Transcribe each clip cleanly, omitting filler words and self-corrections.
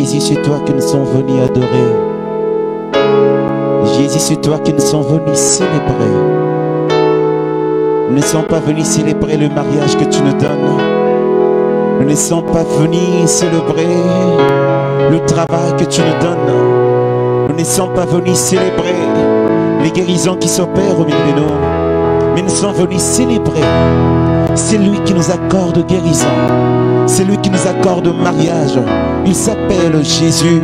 Jésus, c'est toi que nous sommes venus adorer. Jésus, c'est toi que nous sommes venus célébrer. Nous ne sommes pas venus célébrer le mariage que tu nous donnes. Nous ne sommes pas venus célébrer le travail que tu nous donnes. Nous ne sommes pas venus célébrer les guérisons qui s'opèrent au milieu de nous. Mais nous sommes venus célébrer celui qui nous accorde guérison. C'est lui qui nous accorde mariage. Il s'appelle Jésus.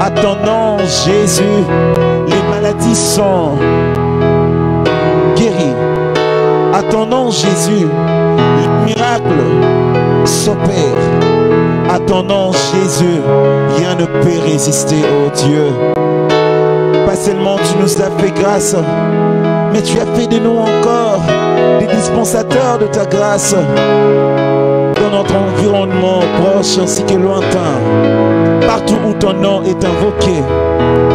À ton nom, Jésus, les maladies sont guéries. À ton nom, Jésus, les miracles s'opèrent. À ton nom, Jésus, rien ne peut résister, oh Dieu. Pas seulement tu nous as fait grâce, mais tu as fait de nous encore des dispensateurs de ta grâce dans notre environnement proche ainsi que lointain. Partout où ton nom est invoqué,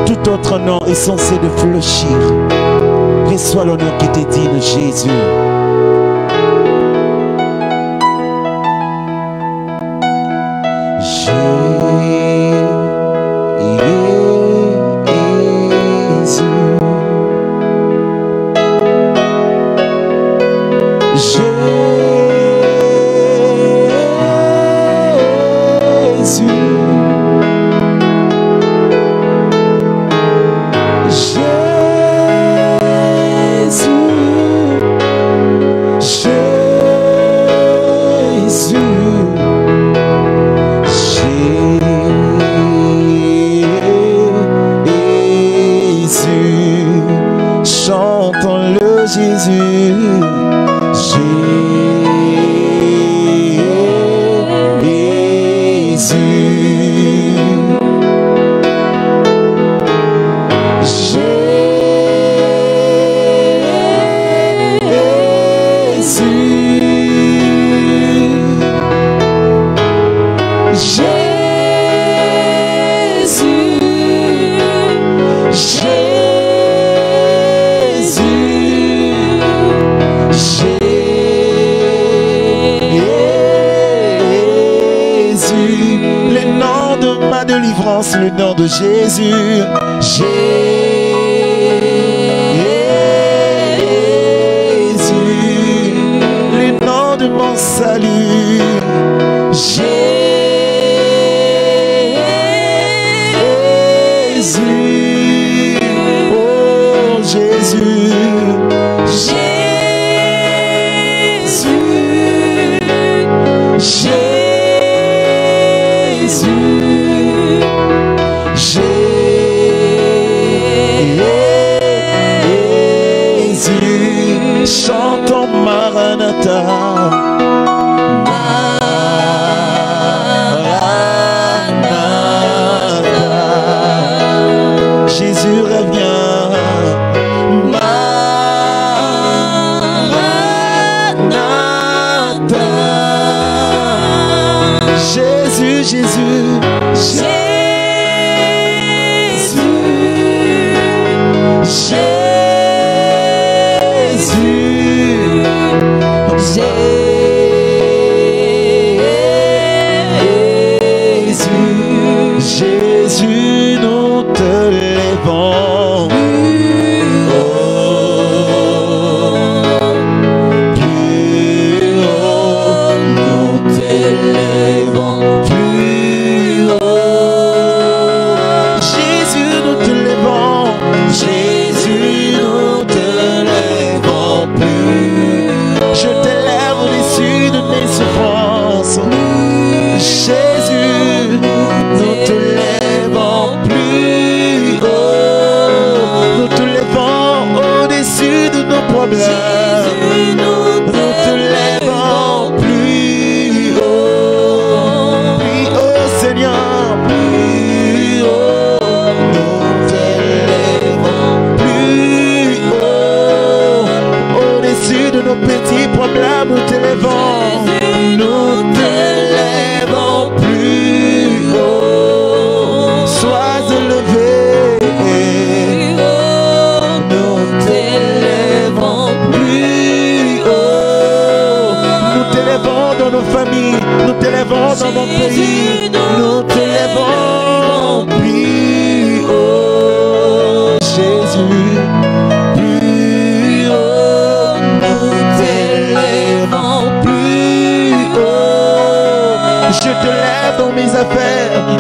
tout autre nom est censé de fléchir. Reçois l'honneur qui t'est digne, Jésus. Le nom de Jésus, Jésus, le nom de mon salut, Jésus, oh Jésus, Jésus, chantons Maranatha, Maranatha, Jésus revient, Maranatha, Jésus, Jésus, Jésus, Jésus, nous te lèvons plus haut, nous te lèvons plus haut. Jésus, nous te lèvons, Jésus, nous te lèvons plus. Je t'élève au-dessus de mes souffrances. Jésus, nous te lèvons plus haut. Nous te lèvons au-dessus de nos problèmes. Nous te lèvons plus haut. Plus haut, Seigneur, plus haut. Nous te lèvons plus haut. Au-dessus de nos petits problèmes, nous te lèvons. Nous te lèvons plus haut. Sois élevé. Nous te lèvons plus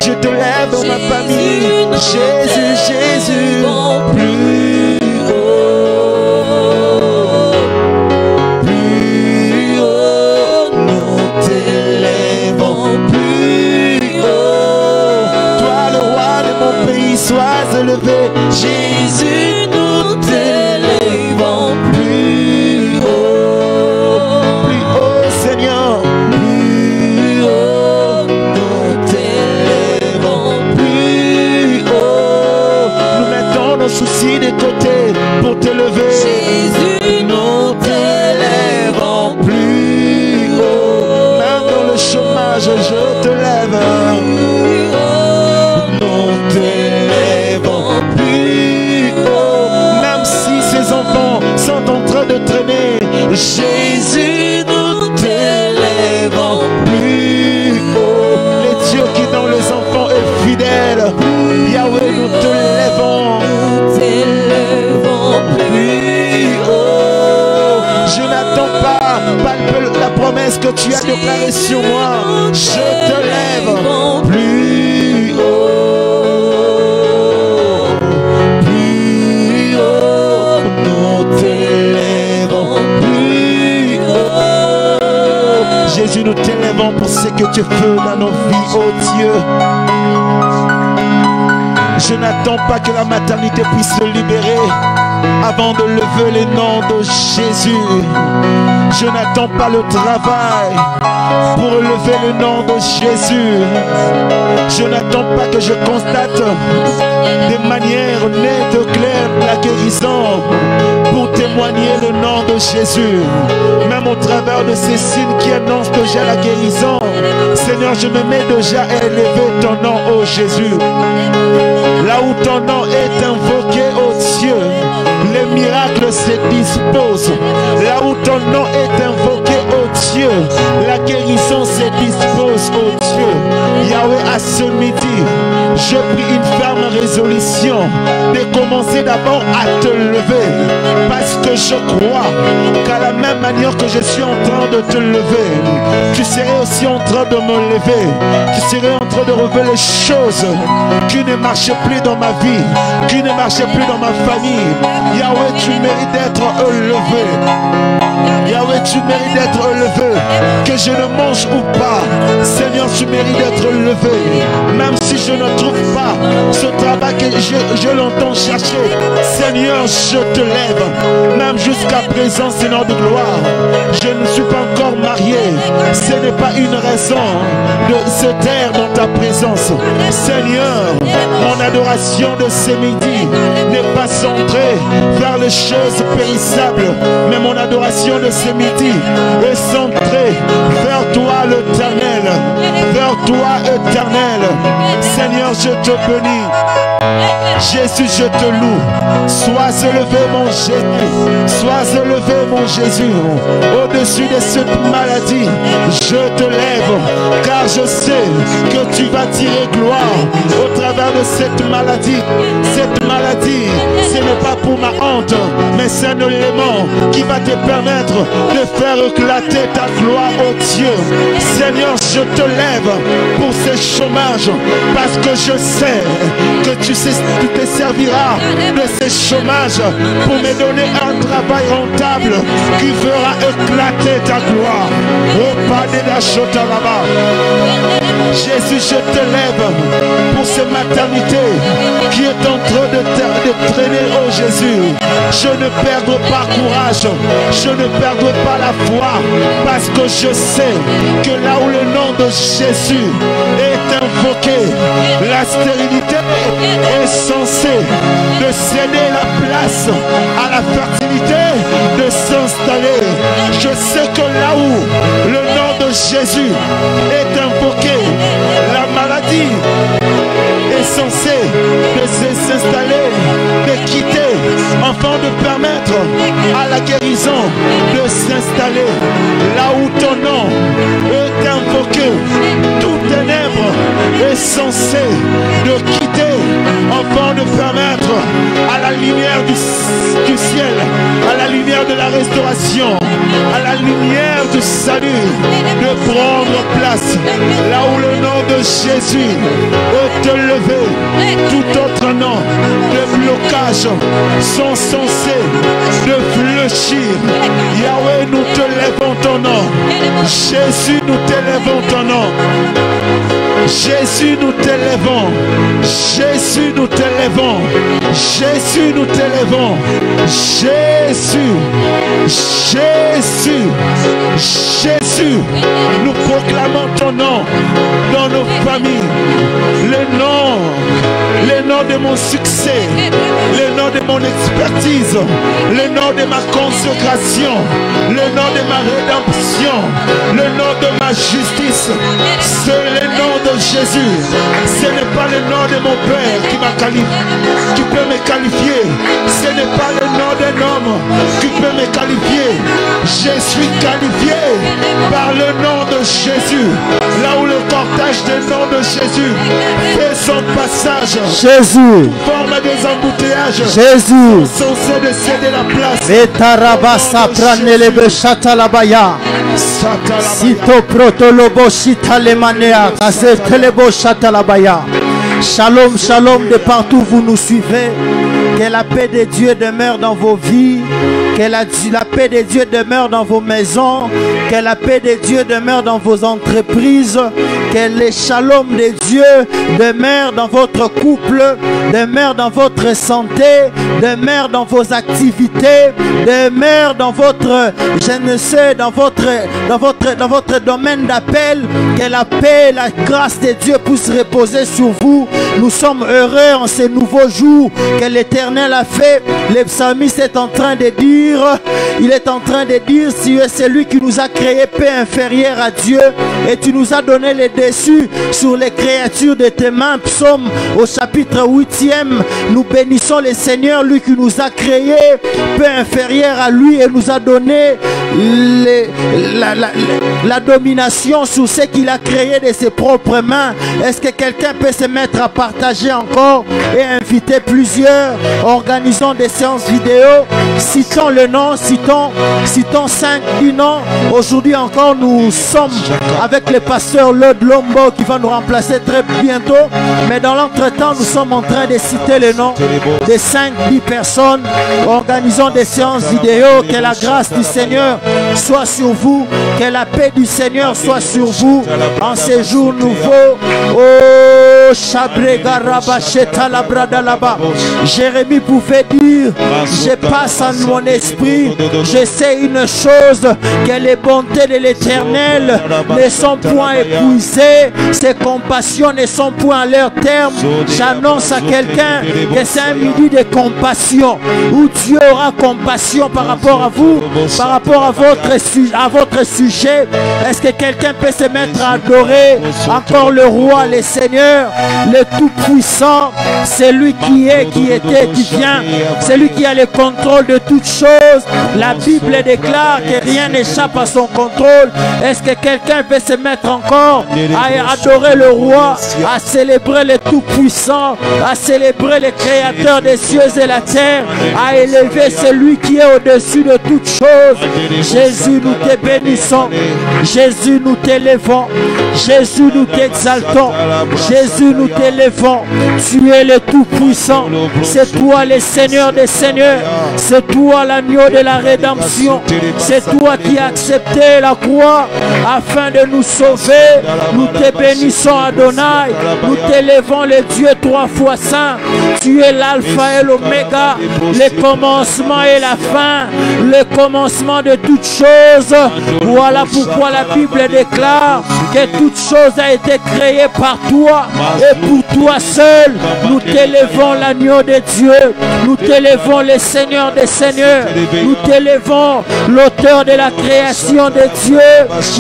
Je te lève dans ma famille. Jésus, Jésus, plus haut, nous t'élèvons plus haut. Toi le roi de mon pays, sois élevé. Jésus, nous t'élèvons plus haut, Seigneur. Plus haut, nous t'élèvons plus haut. Nous mettons nos soucis de côté pour te lever. Jésus, nous t'élèvons plus haut. Même dans le chômage, je te lève. Nous t'élèvons plus haut. Même si ces enfants sont en train de traîner, Jésus, nous t'élèvons plus haut. Les dieux qui dans les enfants est fidèle, Yahweh, nous te lèvons. Nous t'élèvons plus haut. Je n'attends pas, palpe la promesse que tu as déclarée sur moi. Je te lève plus haut. Plus haut, nous t'élèvons plus haut. Jésus, nous t'élèvons pour ce que tu fais dans nos vies, oh Dieu. Je n'attends pas que la maternité puisse se libérer avant de lever le nom de Jésus. Je n'attends pas le travail pour lever le nom de Jésus. Je n'attends pas que je constate de manière nette, claire, la guérison pour témoigner le nom de Jésus. Même au travers de ces signes qui annoncent déjà la guérison, Seigneur, je me mets déjà à élever ton nom, ô Jésus. Là où ton nom est invoqué, ô Dieu, les miracles se disposent. Là où ton nom est invoqué, ô Dieu, la guérison se dispose, ô Dieu. Yahweh, à ce midi, je prie une ferme résolution de commencer d'abord à te lever. Parce que je crois qu'à la même manière que je suis en train de te lever, tu serais aussi en train de me lever. Tu serais en train de relever les choses qui ne marchaient plus dans ma vie, qui ne marchaient plus dans ma famille. Yahweh, tu mérites d'être élevé. Yahweh, tu mérites d'être élevé. Que je ne mange ou pas, Seigneur, tu mérites d'être élevé. Même si je ne trouve pas ce travail que je l'entends chercher, Seigneur, je te lève. Même jusqu'à présent, Seigneur de gloire, je ne suis pas encore marié. Ce n'est pas une raison de se taire dans ta présence. Seigneur, mon adoration de ce midi n'est pas centrée vers les choses périssables, mais mon adoration de ce midi est centrée vers toi l'Éternel, vers toi éternel. Seigneur, je te bénis. Jésus, je te loue. Sois élevé, mon Jésus. Sois élevé, mon Jésus. Au-dessus de cette maladie, je te lève, car je sais que tu vas tirer gloire au travers de cette maladie. Cette maladie, ce n'est pas pour ma honte, mais c'est un élément qui va te permettre de faire éclater ta gloire, oh Dieu. Seigneur, je te lève pour ce chômage, parce que je sais que tu te serviras de ce chômage pour me donner un travail rentable qui fera éclater ta gloire. Oh, pas de la chota là-bas. Jésus, je te lève pour cette maternité qui est en train de traîner, oh Jésus. Je ne perdrai pas courage, je ne perdrai pas la foi, parce que je sais que là où le nom de Jésus est invoqué, la stérilité est censée de céder la place à la fertilité, de s'installer. Je sais que là où le nom de Jésus est invoqué, la maladie est censée de s'installer, de quitter, afin de permettre à la guérison de s'installer. Là où ton nom est invoqué, tout ténèbre est censé de quitter, afin de permettre combattre à la lumière du ciel, à la lumière de la restauration, à la lumière du salut, de prendre place là où le nom de Jésus est élevé. Tout autre nom de blocage sont censés de fléchir. Yahweh, nous te lèvons ton nom. Jésus, nous t'élèvons ton nom. Jésus, nous t'élèvons. Jésus, nous t'élèvons. Jésus, nous t'élèvons. Jésus, Jésus, Jésus, nous proclamons ton nom dans nos familles. Le nom de mon succès, le nom de mon expertise, le nom de ma consécration, le nom de ma rédemption, le nom de ma justice. C'est le nom de Jésus. Ce n'est pas le nom de mon Père qui peut me qualifier. Ce n'est pas le nom d'un homme qui peut me qualifier. Je suis qualifié par le nom de Jésus. Là où le cortège du nom de Jésus fait son passage, Jésus, forme des embouteillages, Jésus, censé de céder la place. Betarabasa pranelebe shatalabaya. Sito protolobo shitalemanea kasetelebo shatalabaya. Shalom, shalom de partout où vous nous suivez. Que la paix de Dieu demeure dans vos vies. Que la paix de Dieu demeure dans vos maisons. Que la paix de Dieu demeure dans vos entreprises. Que le shalom de Dieu demeure dans votre couple, demeure dans votre santé, demeure dans vos activités, demeure dans votre, je ne sais, dans votre domaine d'appel. Que la paix, la grâce de Dieu puisse reposer sur vous. Nous sommes heureux en ces nouveaux jours que l'Éternel a fait. Le psalmiste est en train de dire, il est en train de dire, si tu es celui qui nous a créé paix inférieure à Dieu et tu nous as donné les dessus sur les créatures de tes mains. Psaume au chapitre 8e, nous bénissons le Seigneur, lui qui nous a créé paix inférieure à lui et nous a donné la domination sur ce qu'il a créé de ses propres mains. Est-ce que quelqu'un peut se mettre à partager encore et inviter plusieurs? Organisons des séances vidéo, citons le nom, citons 5-10 noms. Aujourd'hui encore nous sommes avec le pasteur Lord Lombo qui va nous remplacer très bientôt, mais dans l'entretemps nous sommes en train de citer le nom de 5-10 personnes. Organisons des séances vidéo. Que la grâce du Seigneur soit sur vous, que la paix du Seigneur soit sur vous en ces jours nouveaux. Oh, Jérémie pouvait dire, je passe en mon esprit, je sais une chose, que les bontés de l'Éternel ne sont point épuisées, ses compassions ne sont point à leur terme. J'annonce à quelqu'un que c'est un midi de compassion, où Dieu aura compassion par rapport à vous, par rapport à votre sujet. Est-ce que quelqu'un peut se mettre à adorer encore le roi, le Seigneur, le Tout-Puissant, celui qui est, qui était, qui vient, celui qui a le contrôle de toutes choses. La Bible déclare que rien n'échappe à son contrôle. Est-ce que quelqu'un peut se mettre encore à adorer le roi, à célébrer le Tout-Puissant, à célébrer le Créateur des cieux et la terre, à élever celui qui est au-dessus de toutes choses? Jésus, nous te bénissons. Jésus, nous t'élevons. Jésus, nous t'exaltons. Jésus, nous t'élevons. Tu es le Tout-Puissant. C'est toi le Seigneur des Seigneurs. C'est toi l'agneau de la rédemption. C'est toi qui as accepté la croix afin de nous sauver. Nous te bénissons, Adonai. Nous t'élevons, le Dieu 3 fois saint. Tu es l'alpha et l'oméga, le commencement et la fin, le commencement de toutes choses. Voilà pourquoi la Bible déclare que toute chose a été créée par toi et pour toi seul. Nous t'élevons, l'agneau de Dieu. Nous t'élevons, le Seigneur des Seigneurs. Nous t'élevons, l'auteur de la création de Dieu.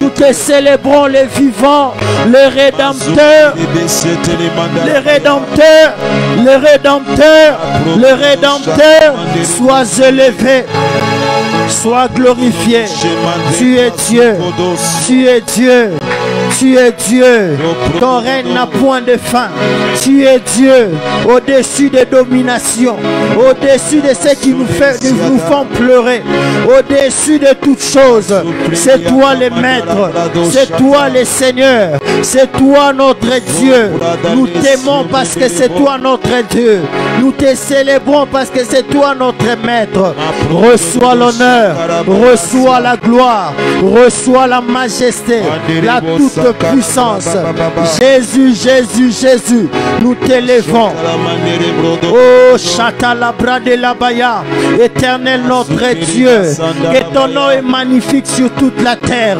Nous te célébrons, le vivant, le Rédempteur, le Rédempteur, le Rédempteur, le Rédempteur. Sois élevé, sois glorifié. Tu es Dieu, tu es Dieu. Tu es Dieu, ton règne n'a point de fin. Tu es Dieu au-dessus des dominations, au-dessus de ce qui nous font pleurer, au-dessus de toutes choses. C'est toi le Maître, c'est toi le Seigneur, c'est toi notre Dieu. Nous t'aimons parce que c'est toi notre Dieu. Nous te célébrons parce que c'est toi notre Maître. Reçois l'honneur, reçois la gloire, reçois la majesté, la toute puissance. Jésus, Jésus, Jésus, nous t'élèvons. Oh, Chatalabra de la Baya, Éternel notre Dieu, que ton nom est magnifique sur toute la terre.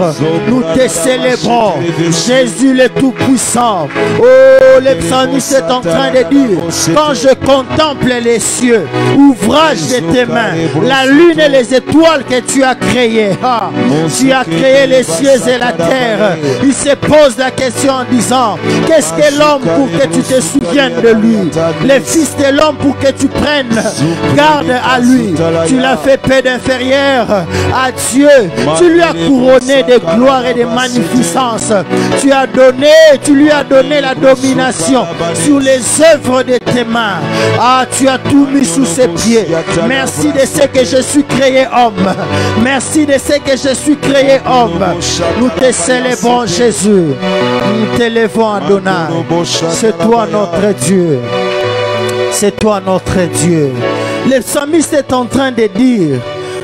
Nous te célébrons. Jésus le Tout-Puissant. Oh, le psalmiste est en train de dire, quand je contemple les cieux, ouvrage de tes mains, la lune et les étoiles que tu as créées. Ah, tu as créé les cieux et la terre. Il se pose la question en disant, qu'est-ce que l'homme pour que tu te souviennes de lui? Le fils de l'homme pour que tu prennes garde à lui. Tu l'as fait paix d'inférieur à Dieu. Tu lui as couronné de gloire et de magnificence. Tu lui as donné la domination sur les œuvres de tes mains. Ah, tu as tout mis sous ses pieds. Merci de ce que je suis créé homme. Merci de ce que je suis créé homme. Nous te célébrons, Jésus. Nous t'élèvons, Adonai. C'est toi notre Dieu. C'est toi notre Dieu. Le psalmiste est en train de dire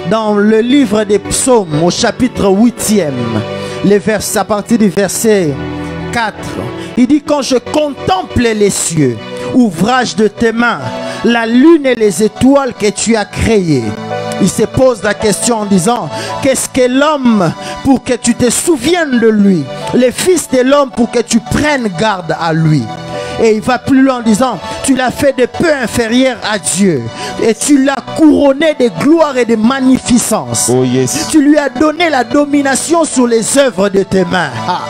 dans le livre des psaumes au chapitre 8e, à partir du verset 4, il dit, quand je contemple les cieux, ouvrage de tes mains, la lune et les étoiles que tu as créées. Il se pose la question en disant, qu'est-ce que l'homme pour que tu te souviennes de lui? Le fils de l'homme pour que tu prennes garde à lui. Et il va plus loin en disant, tu l'as fait de peu inférieur à Dieu. Et tu l'as couronné de gloire et de magnificence. Oh yes. Tu lui as donné la domination sur les œuvres de tes mains. Ah.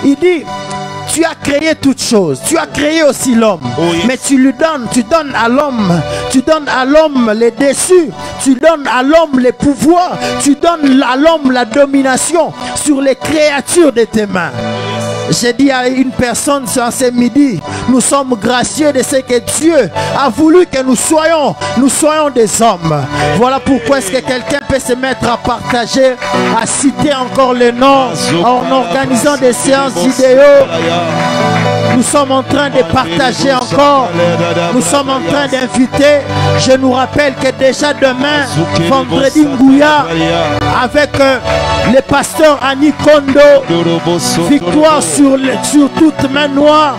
Il dit, tu as créé toutes choses. Tu as créé aussi l'homme. Oh yes. Mais tu donnes à l'homme les dessus. Tu donnes à l'homme les pouvoirs. Tu donnes à l'homme la domination sur les créatures de tes mains. J'ai dit à une personne ce midi, nous sommes gracieux de ce que Dieu a voulu que nous soyons des hommes. Voilà pourquoi est-ce que quelqu'un peut se mettre à partager, à citer encore le nom en organisant des séances vidéo. Nous sommes en train de partager encore. Nous sommes en train d'inviter. Je nous rappelle que déjà demain, vendredi Ngouya, avec le pasteur Annie Kondo, victoire sur toute main noire,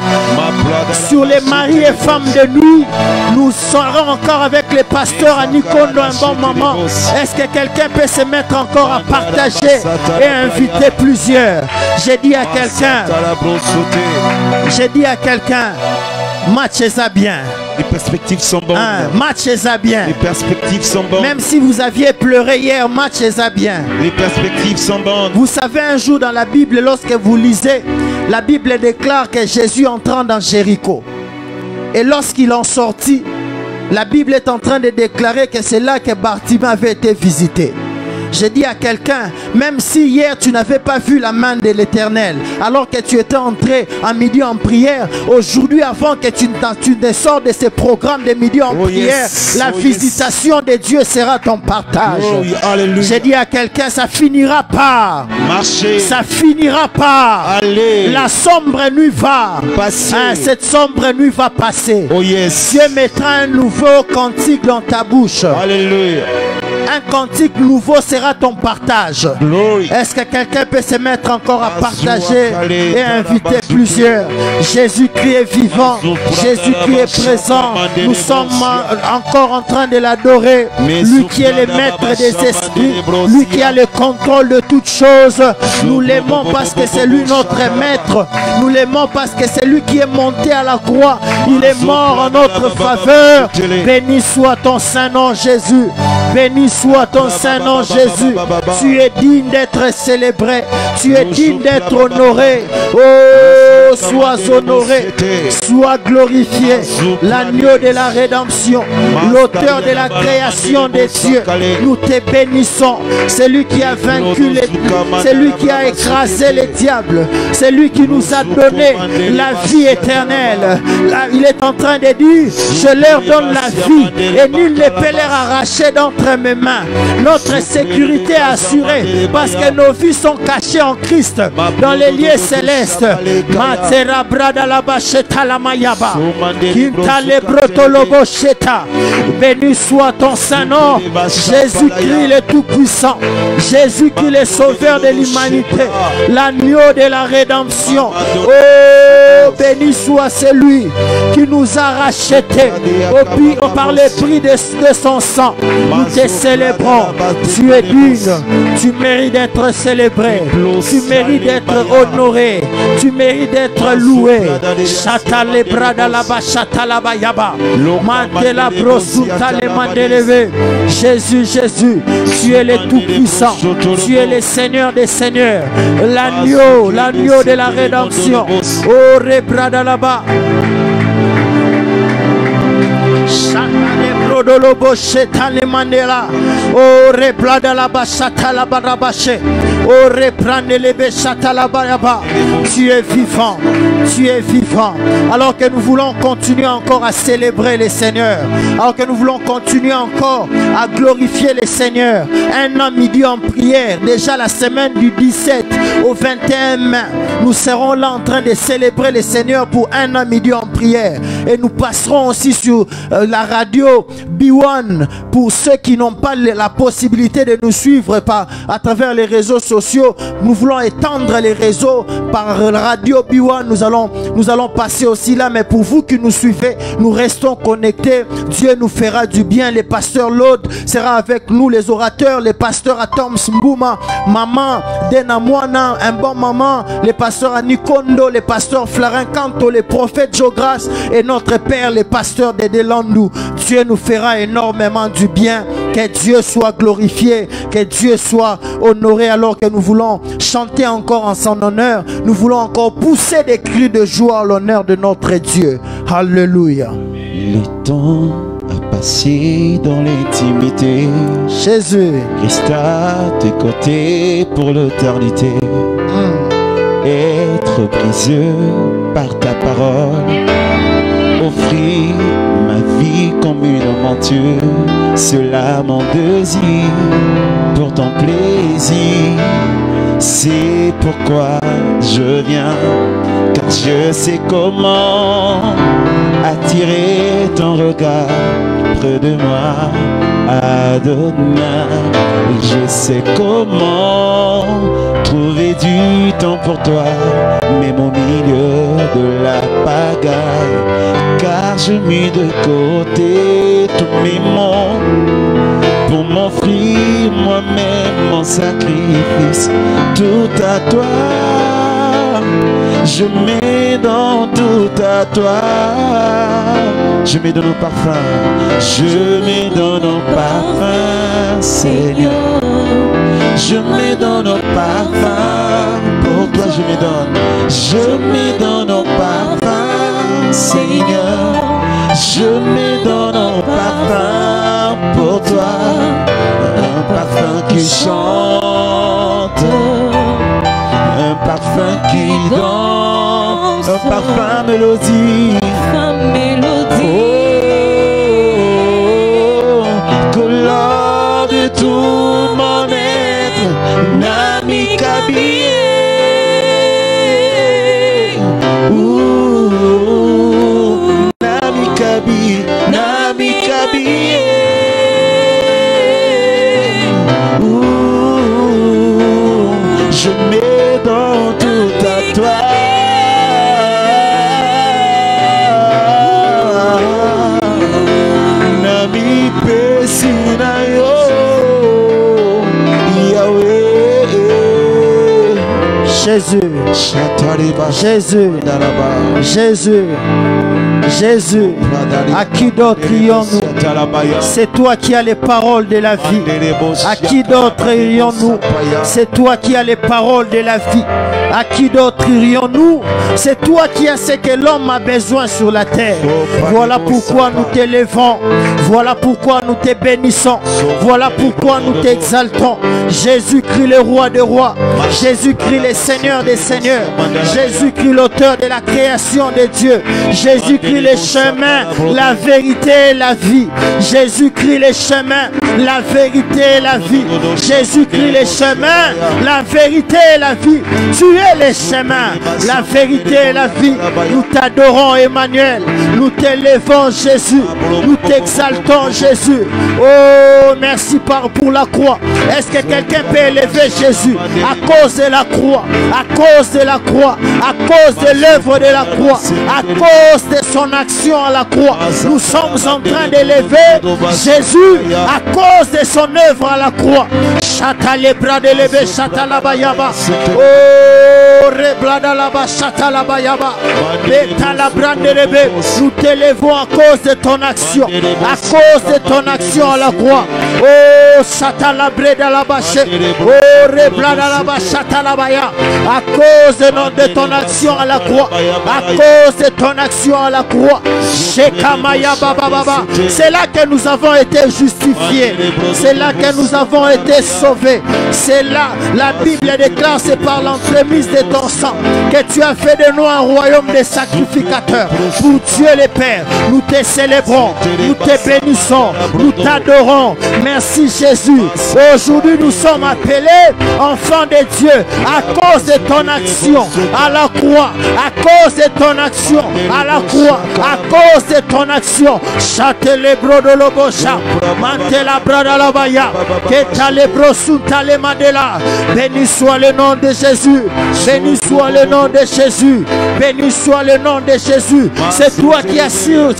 sur les maris et femmes de nuit. Nous serons encore avec le pasteur Annie Kondo un bon moment. Est-ce que quelqu'un peut se mettre encore à partager et inviter plusieurs? J'ai dit à quelqu'un, matchez ça bien. Les perspectives sont bonnes. Matchez ça bien. Les perspectives sont bonnes. Même si vous aviez pleuré hier, matchez ça bien. Les perspectives sont bonnes. Vous savez, un jour dans la Bible, lorsque vous lisez, la Bible déclare que Jésus entrant dans Jéricho. Et lorsqu'il en sortit, la Bible est en train de déclarer que c'est là que Bartimée avait été visité. J'ai dit à quelqu'un, même si hier tu n'avais pas vu la main de l'Éternel, alors que tu étais entré à midi en prière, aujourd'hui avant que tu ne sors de ces programmes de midi en prière, la visitation de Dieu sera ton partage. J'ai dit à quelqu'un, ça finira par marcher. Ça finira par aller. La sombre nuit va passer. Cette sombre nuit va passer. Oh yes. Dieu mettra un nouveau cantique dans ta bouche. Alléluia. Un cantique nouveau sera ton partage. Est-ce que quelqu'un peut se mettre encore à partager et inviter plusieurs? Jésus-Christ est vivant. Jésus-Christ est présent. Nous sommes encore en train de l'adorer. Lui qui est le maître des esprits. Lui qui a le contrôle de toutes choses. Nous l'aimons parce que c'est lui notre maître. Nous l'aimons parce que c'est lui qui est monté à la croix. Il est mort en notre faveur. Béni soit ton Saint-Nom, Jésus. Béni soit ton Saint-Nom, Jésus. Tu es digne d'être célébré. Tu es digne d'être honoré. Oh, Oh, sois honoré, sois glorifié. L'agneau de la rédemption, l'auteur de la création des cieux. Nous te bénissons. C'est lui qui a vaincu c'est lui qui a écrasé les diables. C'est lui qui nous a donné la vie éternelle. Là, il est en train de dire, je leur donne la vie et nul ne peut leur arracher d'entre mes mains. Notre sécurité est assurée parce que nos vies sont cachées en Christ dans les lieux célestes. Béni soit ton Saint-Nom, Jésus-Christ le Tout-Puissant, Jésus-Christ le Sauveur de l'humanité, l'agneau de la rédemption. Oh, béni soit celui qui nous a rachetés par le prix de son sang. Nous te célébrons. Tu es digne, tu mérites d'être célébré, tu mérites d'être honoré, tu mérites d'être loué. Jésus, Jésus, tu es le Tout-Puissant, tu es le Seigneur des Seigneurs, l'agneau de la rédemption. Oh, rebrada là-bas. Oh, rebrada là-bas, chata là-bas, rabaché. Oh, reprendre les béchata là-bas. Tu es vivant, tu es vivant. Alors que nous voulons continuer encore à célébrer les seigneurs, alors que nous voulons continuer encore à glorifier les seigneurs. Un an midi en prière, déjà la semaine du 17 au 21 mai, nous serons là en train de célébrer les seigneurs pour un an midi en prière. Et nous passerons aussi sur la radio B1 pour ceux qui n'ont pas la possibilité de nous suivre à travers les réseaux sociaux. Nous voulons étendre les réseaux par radio B1. Nous allons passer aussi là, mais pour vous qui nous suivez, nous restons connectés. Dieu nous fera du bien. Les pasteurs Lod sera avec nous, les orateurs, les pasteurs Atoms Mbouma, maman Dena Mwana, un bon maman, les pasteurs Anikondo, les pasteurs Flarin Kanto, les prophètes Jogras et notre père, les pasteurs de Delandou. Dieu nous fera énormément du bien. Que Dieu soit glorifié, que Dieu soit honoré, alors que nous voulons chanter encore en son honneur. Nous voulons encore pousser des cris de joie à l'honneur de notre Dieu. Alléluia. Le temps a passé dans l'intimité. Jésus. Christ à tes côtés pour l'éternité. Être brisé par ta parole. Offrir ma vie comme une monture. Cela mon désir pour ton plaisir. C'est pourquoi je viens, car je sais comment attirer ton regard près de moi, Adonai. Je sais comment trouver du temps pour toi, même au milieu de la pagaille, car je mis de côté tous mes monts pour m'offrir moi-même mon sacrifice. Tout à toi, je mets dans tout à toi. Je mets dans nos parfums, je mets dans nos parfums, Seigneur. Je mets dans nos parfums, pour toi je me donne. Je mets dans nos parfums, Seigneur. Je mets dans nos parfums, pour toi. Un parfum qui chante, un parfum qui danse, un parfum mélodie. Oh, que lors de tout mon être, Nami Kabi. Nami Kabi, Nami Kabi. Je mets dans tout à toi. Nami Pesinayo, Yahweh. Jésus, Jésus, Jésus, Jésus. À qui d'autre crions-nous? C'est toi qui as les paroles de la vie. À qui d'autre irions-nous? C'est toi qui as les paroles de la vie. À qui d'autre irions-nous? C'est toi qui as ce que l'homme a besoin sur la terre. Voilà pourquoi nous t'élevons. Voilà pourquoi nous te bénissons. Voilà pourquoi nous t'exaltons. Jésus-Christ le roi des rois. Jésus-Christ le Seigneur des seigneurs. Jésus-Christ l'auteur de la création de Dieu. Jésus-Christ le chemin, la vérité et la vie. Jésus-Christ le chemin, la vérité et la vie. Jésus-Christ le chemin, la vérité et la vie. Tu es le chemin, la vérité et la vie. Nous t'adorons, Emmanuel. Nous t'élevons, Jésus. Nous t'exaltons, Jésus. Oh, merci pour la croix. Est-ce que quelqu'un peut élever Jésus à cause de la croix, à cause de la croix, à cause de l'œuvre de la croix, à cause de son action à la croix? Nous sommes en train d'élever Jésus à cause de son œuvre à la croix. Chata les bras de lever, chata la bayaba. Oh, reblada la ba, chata la bayaba. Beta la brande lever. Nous t'élevons à cause de ton action, à cause de ton action à la croix. Oh, chata la breda la bache. Oh, reblada la ba, chata la baya. À cause de ton action à la croix, à cause de ton action à la croix. Shekamaya baba baba. C'est là que nous avons été justifiés. C'est là que nous avons été sauvés. C'est là, la Bible déclare, c'est par l'entremise de ton sang que tu as fait de nous un royaume de sacrificateurs. Pour Dieu le Père, nous te célébrons, nous te bénissons, nous t'adorons. Merci Jésus. Aujourd'hui nous sommes appelés enfants de Dieu à cause de ton action à la croix, à cause de ton action à la croix, à cause de ton action. Châtelet brodo lobosha, mantela brada labaya, ketale brosunta le madela. Béni soit le nom de Jésus, béni soit le nom de Jésus, béni soit le nom de Jésus. C'est toi qui assure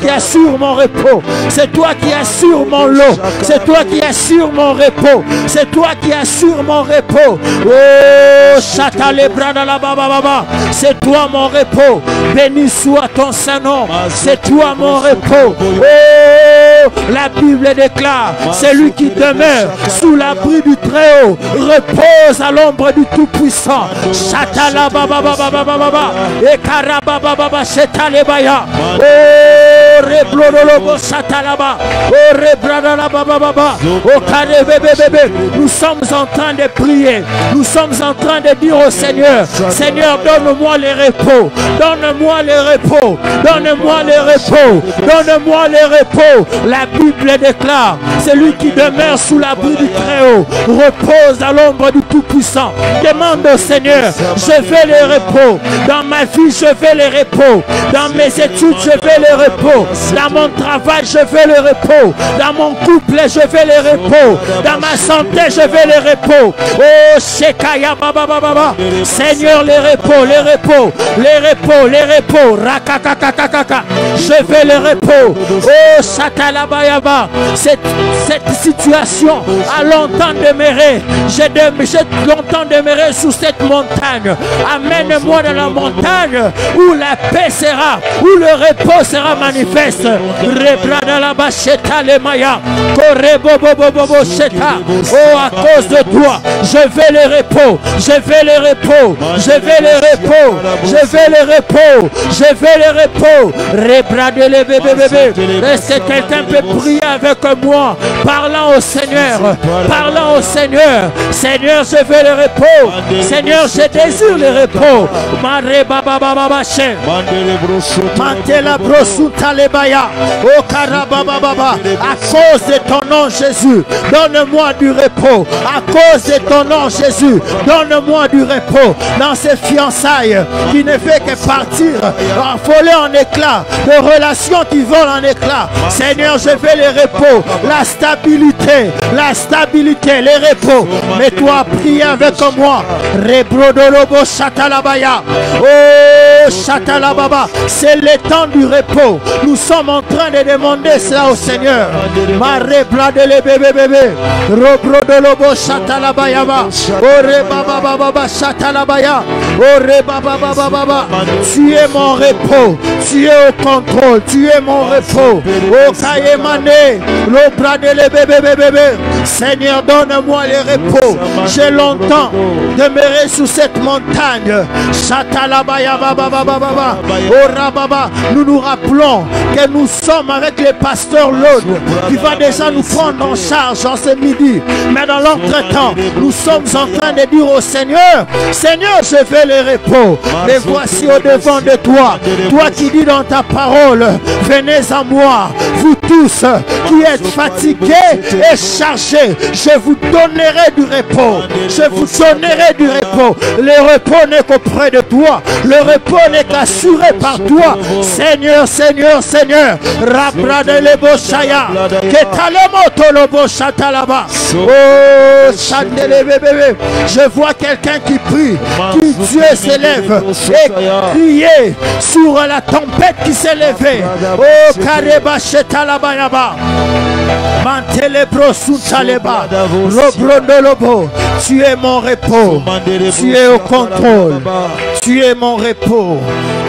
mon repos, c'est toi qui assure mon lot, c'est toi qui assure mon repos, c'est toi qui assure mon repos. Oh, chatale brada la baba baba, c'est toi mon repos. Béni soit ton Saint-Nom, c'est toi mon repos. Oh, la Bible déclare, celui qui demeure sous l'abri du Très-Haut repose à l'ombre du Tout-Puissant. Chatala baba baba baba baba, et karaba baba baba chetale baya. Oh, reblodolobo chatalaba, oh rebrada la baba baba, oh kare bébé bébé. Nous sommes en train de prier, nous sommes en train de dire au Seigneur, Seigneur, donne-moi le repos, donne-moi le repos, donne-moi le repos, donne-moi le repos. La Bible déclare, celui qui demeure sous l'abri du Très-Haut repose à l'ombre du Tout-Puissant. Demande au Seigneur, je veux le repos. Dans ma vie, je veux le repos. Dans mes études, je veux le repos. Dans mon travail, je veux le repos. Dans mon couple, je veux le repos. Dans ma santé, je veux le repos. Oh, Shekaya Baba Baba. Seigneur, les repos, les repos, les repos, les repos. Rakakakakaka. Je veux le repos. Oh, Chatalabayaba. Cette situation a longtemps demeuré. J'ai longtemps demeuré sous cette montagne. Amène-moi dans la montagne où la paix sera, où le repos sera manifeste. Oh, à cause de toi, je veux le repos, je veux le repos, je veux le repos, je veux le repos, je veux le repos. Rebradele bébé bébé. Est-ce que quelqu'un peut prier avec moi, parlant au Seigneur, parlant au Seigneur. Seigneur, je veux le repos. Seigneur, je désire le repos. Mare baba baba bache. Mantela brosuta lebaya. O karababa baba. À cause de ton nom Jésus, donne-moi du repos. À cause de ton nom Jésus, donne-moi du repos dans ces fiançailles qui ne fait que partir, voler en éclats, de relations qui volent en éclats. Seigneur, je veux le repos, la stabilité, le repos. Mets-toi à prier avec moi. Rebrodolobo chatalabaya. Oh, chatalababa. C'est le temps du repos. Nous sommes en train de demander cela au Seigneur. Mare bladele bébé bébé. Robrodolobo chatalabayaba. Oh, rebaba baba chatalabaya. Tu es mon repos. Tu es au contrôle. Tu es mon repos. Oh Kayemane, bébé. Seigneur, donne-moi le repos. J'ai longtemps demeuré sous cette montagne. Nous nous rappelons que nous sommes avec le pasteur Lode qui va déjà nous prendre en charge en ce midi. Mais dans l'entretemps, nous sommes en train de dire au Seigneur, Seigneur, je veux le repos. Mais voici au devant de toi, toi qui dis dans ta parole, venez à moi, vous tous qui êtes fatigués et chargés, je vous donnerai du repos. Je vous donnerai du repos. Le repos n'est qu'auprès de toi. Le repos n'est qu'assuré par toi. Seigneur, Seigneur, Seigneur. Je vois quelqu'un qui prie, qui Dieu s'élève et crier sur la tempête qui s'est levée. Oh, Kareba Shetalabayaba. Tu es mon repos. Tu es au contrôle. Tu es mon repos.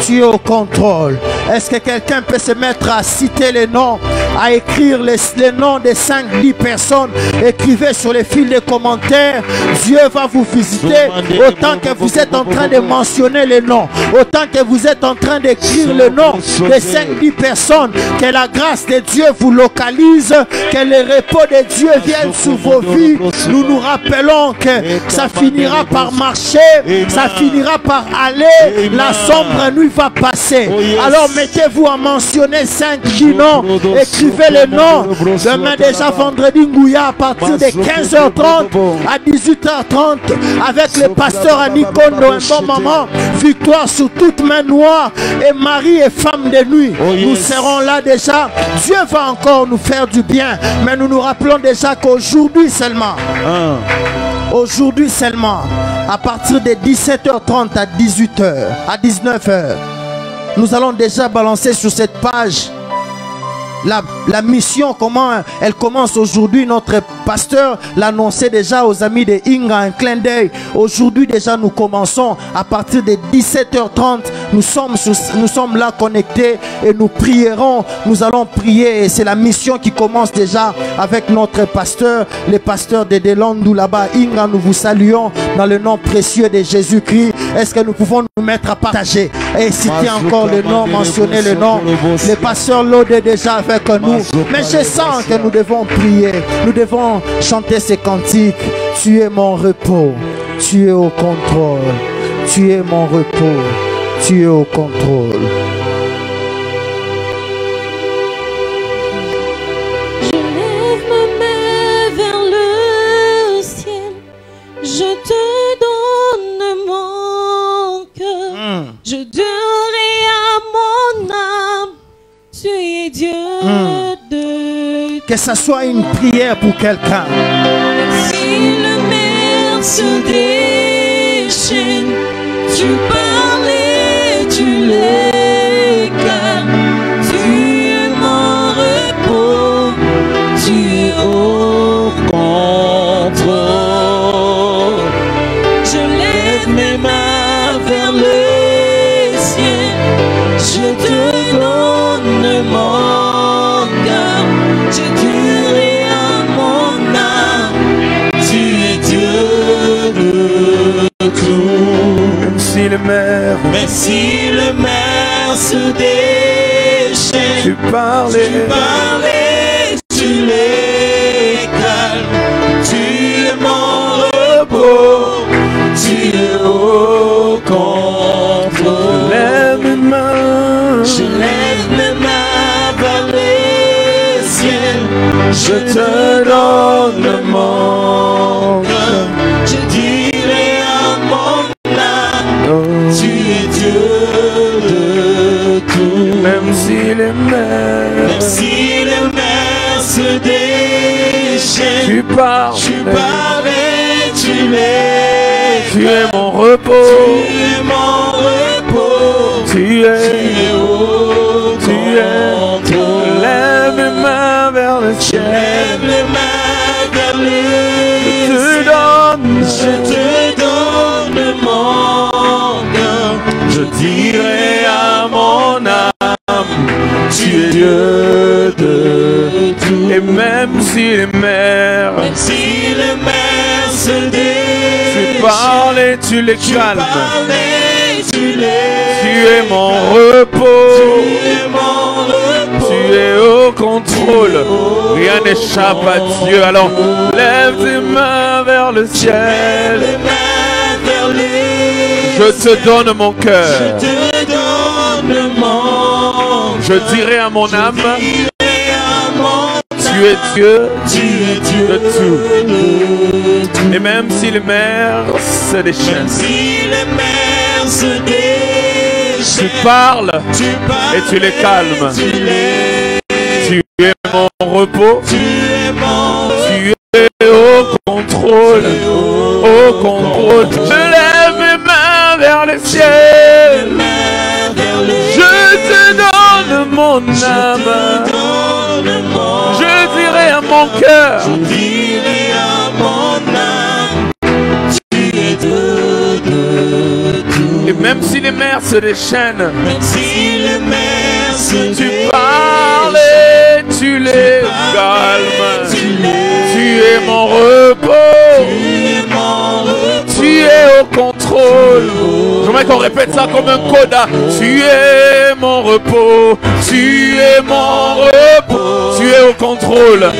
Tu es au contrôle. Est-ce que quelqu'un peut se mettre à citer les noms, à écrire les noms des 5-10 personnes? Écrivez sur les fils de commentaires. Dieu va vous visiter autant que vous êtes en train de mentionner les noms, autant que vous êtes en train d'écrire le nom des 5-10 personnes. Que la grâce de Dieu vous localise, que le repos de Dieu vienne sur vos vies. Nous nous rappelons que ça finira par marcher, ça finira par aller, la sombre nuit va passer. Alors mettez-vous à mentionner 5-10 noms, écrivez les noms. Demain déjà vendredi Ngouya à partir de 15h30 à 18h30 avec le pasteur Anikondo, un bon moment, victoire sur toute main noire et mari et femme de nuit. Nous serons là déjà. Dieu va encore nous faire du bien, mais nous nous rappelons déjà qu'aujourd'hui seulement, aujourd'hui seulement, à partir de 17h30 à 18h, à 19h, nous allons déjà balancer sur cette page la mission, comment elle commence aujourd'hui. Notre pasteur l'annonçait déjà aux amis de Inga, un clin d'œil. Aujourd'hui déjà nous commençons à partir de 17h30. Nous sommes là connectés et nous prierons. Nous allons prier et c'est la mission qui commence déjà avec notre pasteur, le pasteur de Delandou là-bas. Inga, nous vous saluons dans le nom précieux de Jésus-Christ. Est-ce que nous pouvons nous mettre à partager et citer encore le nom, mentionner le nom? Le pasteur Lode est déjà avec nous, mais je sens que nous devons prier, nous devons chanter ces cantiques. Tu es mon repos, tu es au contrôle, tu es mon repos, tu es au contrôle. Je lève ma main vers le ciel, je te donne mon cœur, je donnerai à mon âme. Tu es Dieu de que ça soit une prière pour quelqu'un. Si le mer se déchaîne, tu parles et tu les calmes. Tu es mon repos, tu es au contrôle. Je lève mes mains vers le ciel, je te donne mon cœur, je dirai à mon âme, tu es Dieu de tout. Même si le mer se déchaîne, tu parlais, tu les calmes. Tu es mon repos, tu es au contrôle. Je lève mes mains vers le ciel, je te donne mon cœur, je dirai à mon âme, tu es Dieu de tout. Même si les mers se déchaînent, tu parles et tu les tu es mon repos, tu es mon repos, tu es lève mes mains vers le ciel, lève les mains vers le ciel, je te donne mon dirai à mon âme, tu es Dieu de tout. Et même si les mers se déchirent, tu parles et tu les calmes. Tu es mon repos, tu es au contrôle, rien n'échappe à Dieu. Alors lève tes mains vers le ciel. Je te donne mon cœur. Je dirai à mon âme, tu es Dieu de tout. Et même si les mers se déchaînent, tu parles et tu les calmes. Tu es mon repos. Tu es au contrôle. Au contrôle. Je lève mes mains vers le ciel. Je te donne mon âme. Je dirai à mon cœur. Et même si les mers se déchaînent, tu parles et tu les calmes. Tu es mon repos. Tu es au contrôle. J'aimerais qu'on répète ça comme un coda. Tu es mon repos. Tu es mon repos. Tu es au contrôle.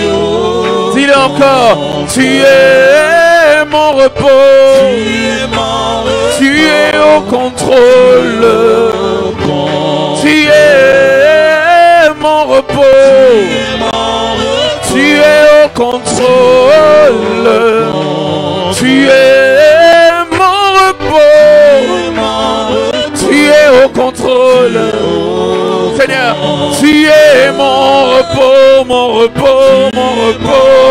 Dis-le encore. Tu es mon repos. Tu es au contrôle. Tu es mon repos. Tu es au contrôle. Tu es mon repos. Tu es au contrôle. Seigneur, tu es mon repos, mon repos, mon repos.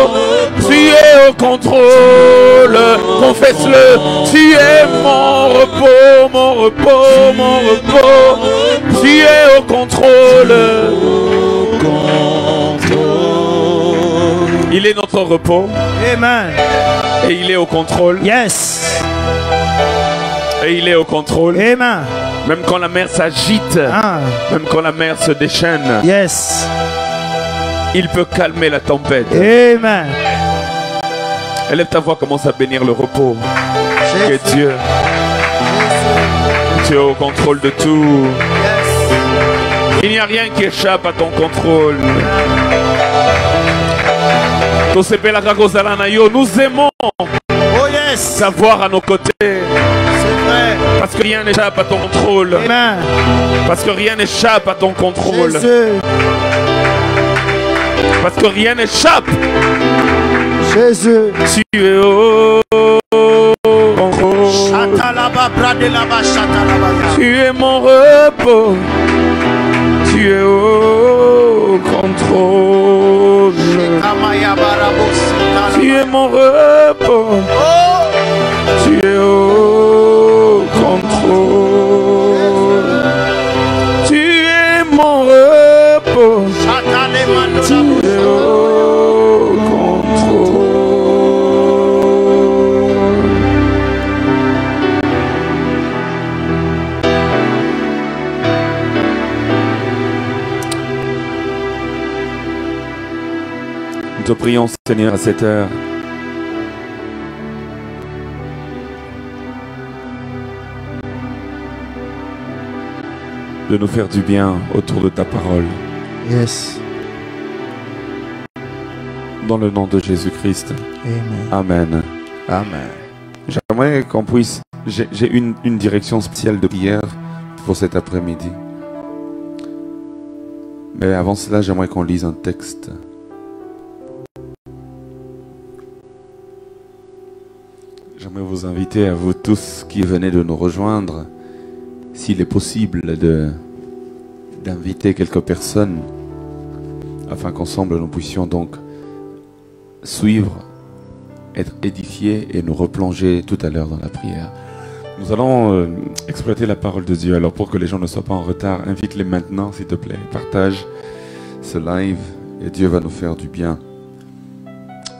Tu es au contrôle. Confesse-le. Tu es mon repos, mon repos, mon repos. Tu es au contrôle. Il est notre repos. Amen. Et il est au contrôle. Yes. Et il est au contrôle. Amen. Même quand la mer s'agite, même quand la mer se déchaîne, yes, il peut calmer la tempête. Amen. Élève ta voix, commence à bénir le repos. Que Dieu, tu es au contrôle de tout. Il n'y a rien qui échappe à ton contrôle. Nous aimons savoir à nos côtés. Parce que rien n'échappe à ton contrôle. Amen. Parce que rien n'échappe à ton contrôle. Jésus. Parce que rien n'échappe. Jésus. Tu es au contrôle. Tu es mon repos. Tu es au contrôle. Tu es mon repos. Tu es au contrôle. Tu es mon repos. Tu es au contrôle. Nous te prions, Seigneur, à cette heure. De nous faire du bien autour de ta parole. Yes. Dans le nom de Jésus-Christ. Amen. Amen. Amen. J'aimerais qu'on puisse... J'ai une direction spéciale de prière pour cet après-midi. Mais avant cela, j'aimerais qu'on lise un texte. J'aimerais vous inviter, à vous tous qui venez de nous rejoindre, s'il est possible d'inviter quelques personnes afin qu'ensemble nous puissions donc suivre, être édifiés et nous replonger tout à l'heure dans la prière. Nous allons exploiter la parole de Dieu. Alors pour que les gens ne soient pas en retard, invite-les maintenant s'il te plaît. Partage ce live et Dieu va nous faire du bien.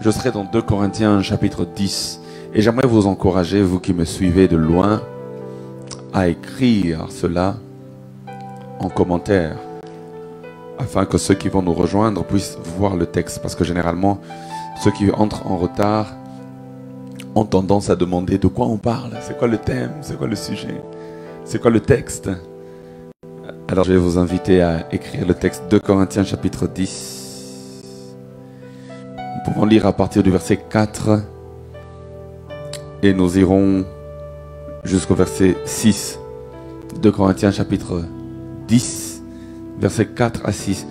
Je serai dans 2 Corinthiens chapitre 10 et j'aimerais vous encourager, vous qui me suivez de loin, à écrire cela en commentaire, afin que ceux qui vont nous rejoindre puissent voir le texte. Parce que généralement, ceux qui entrent en retard ont tendance à demander de quoi on parle, c'est quoi le thème, c'est quoi le sujet, c'est quoi le texte. Alors je vais vous inviter à écrire le texte 2 Corinthiens chapitre 10. Nous pouvons lire à partir du verset 4 et nous irons jusqu'au verset 6. 2 Corinthiens chapitre 10, verset 4 à 6.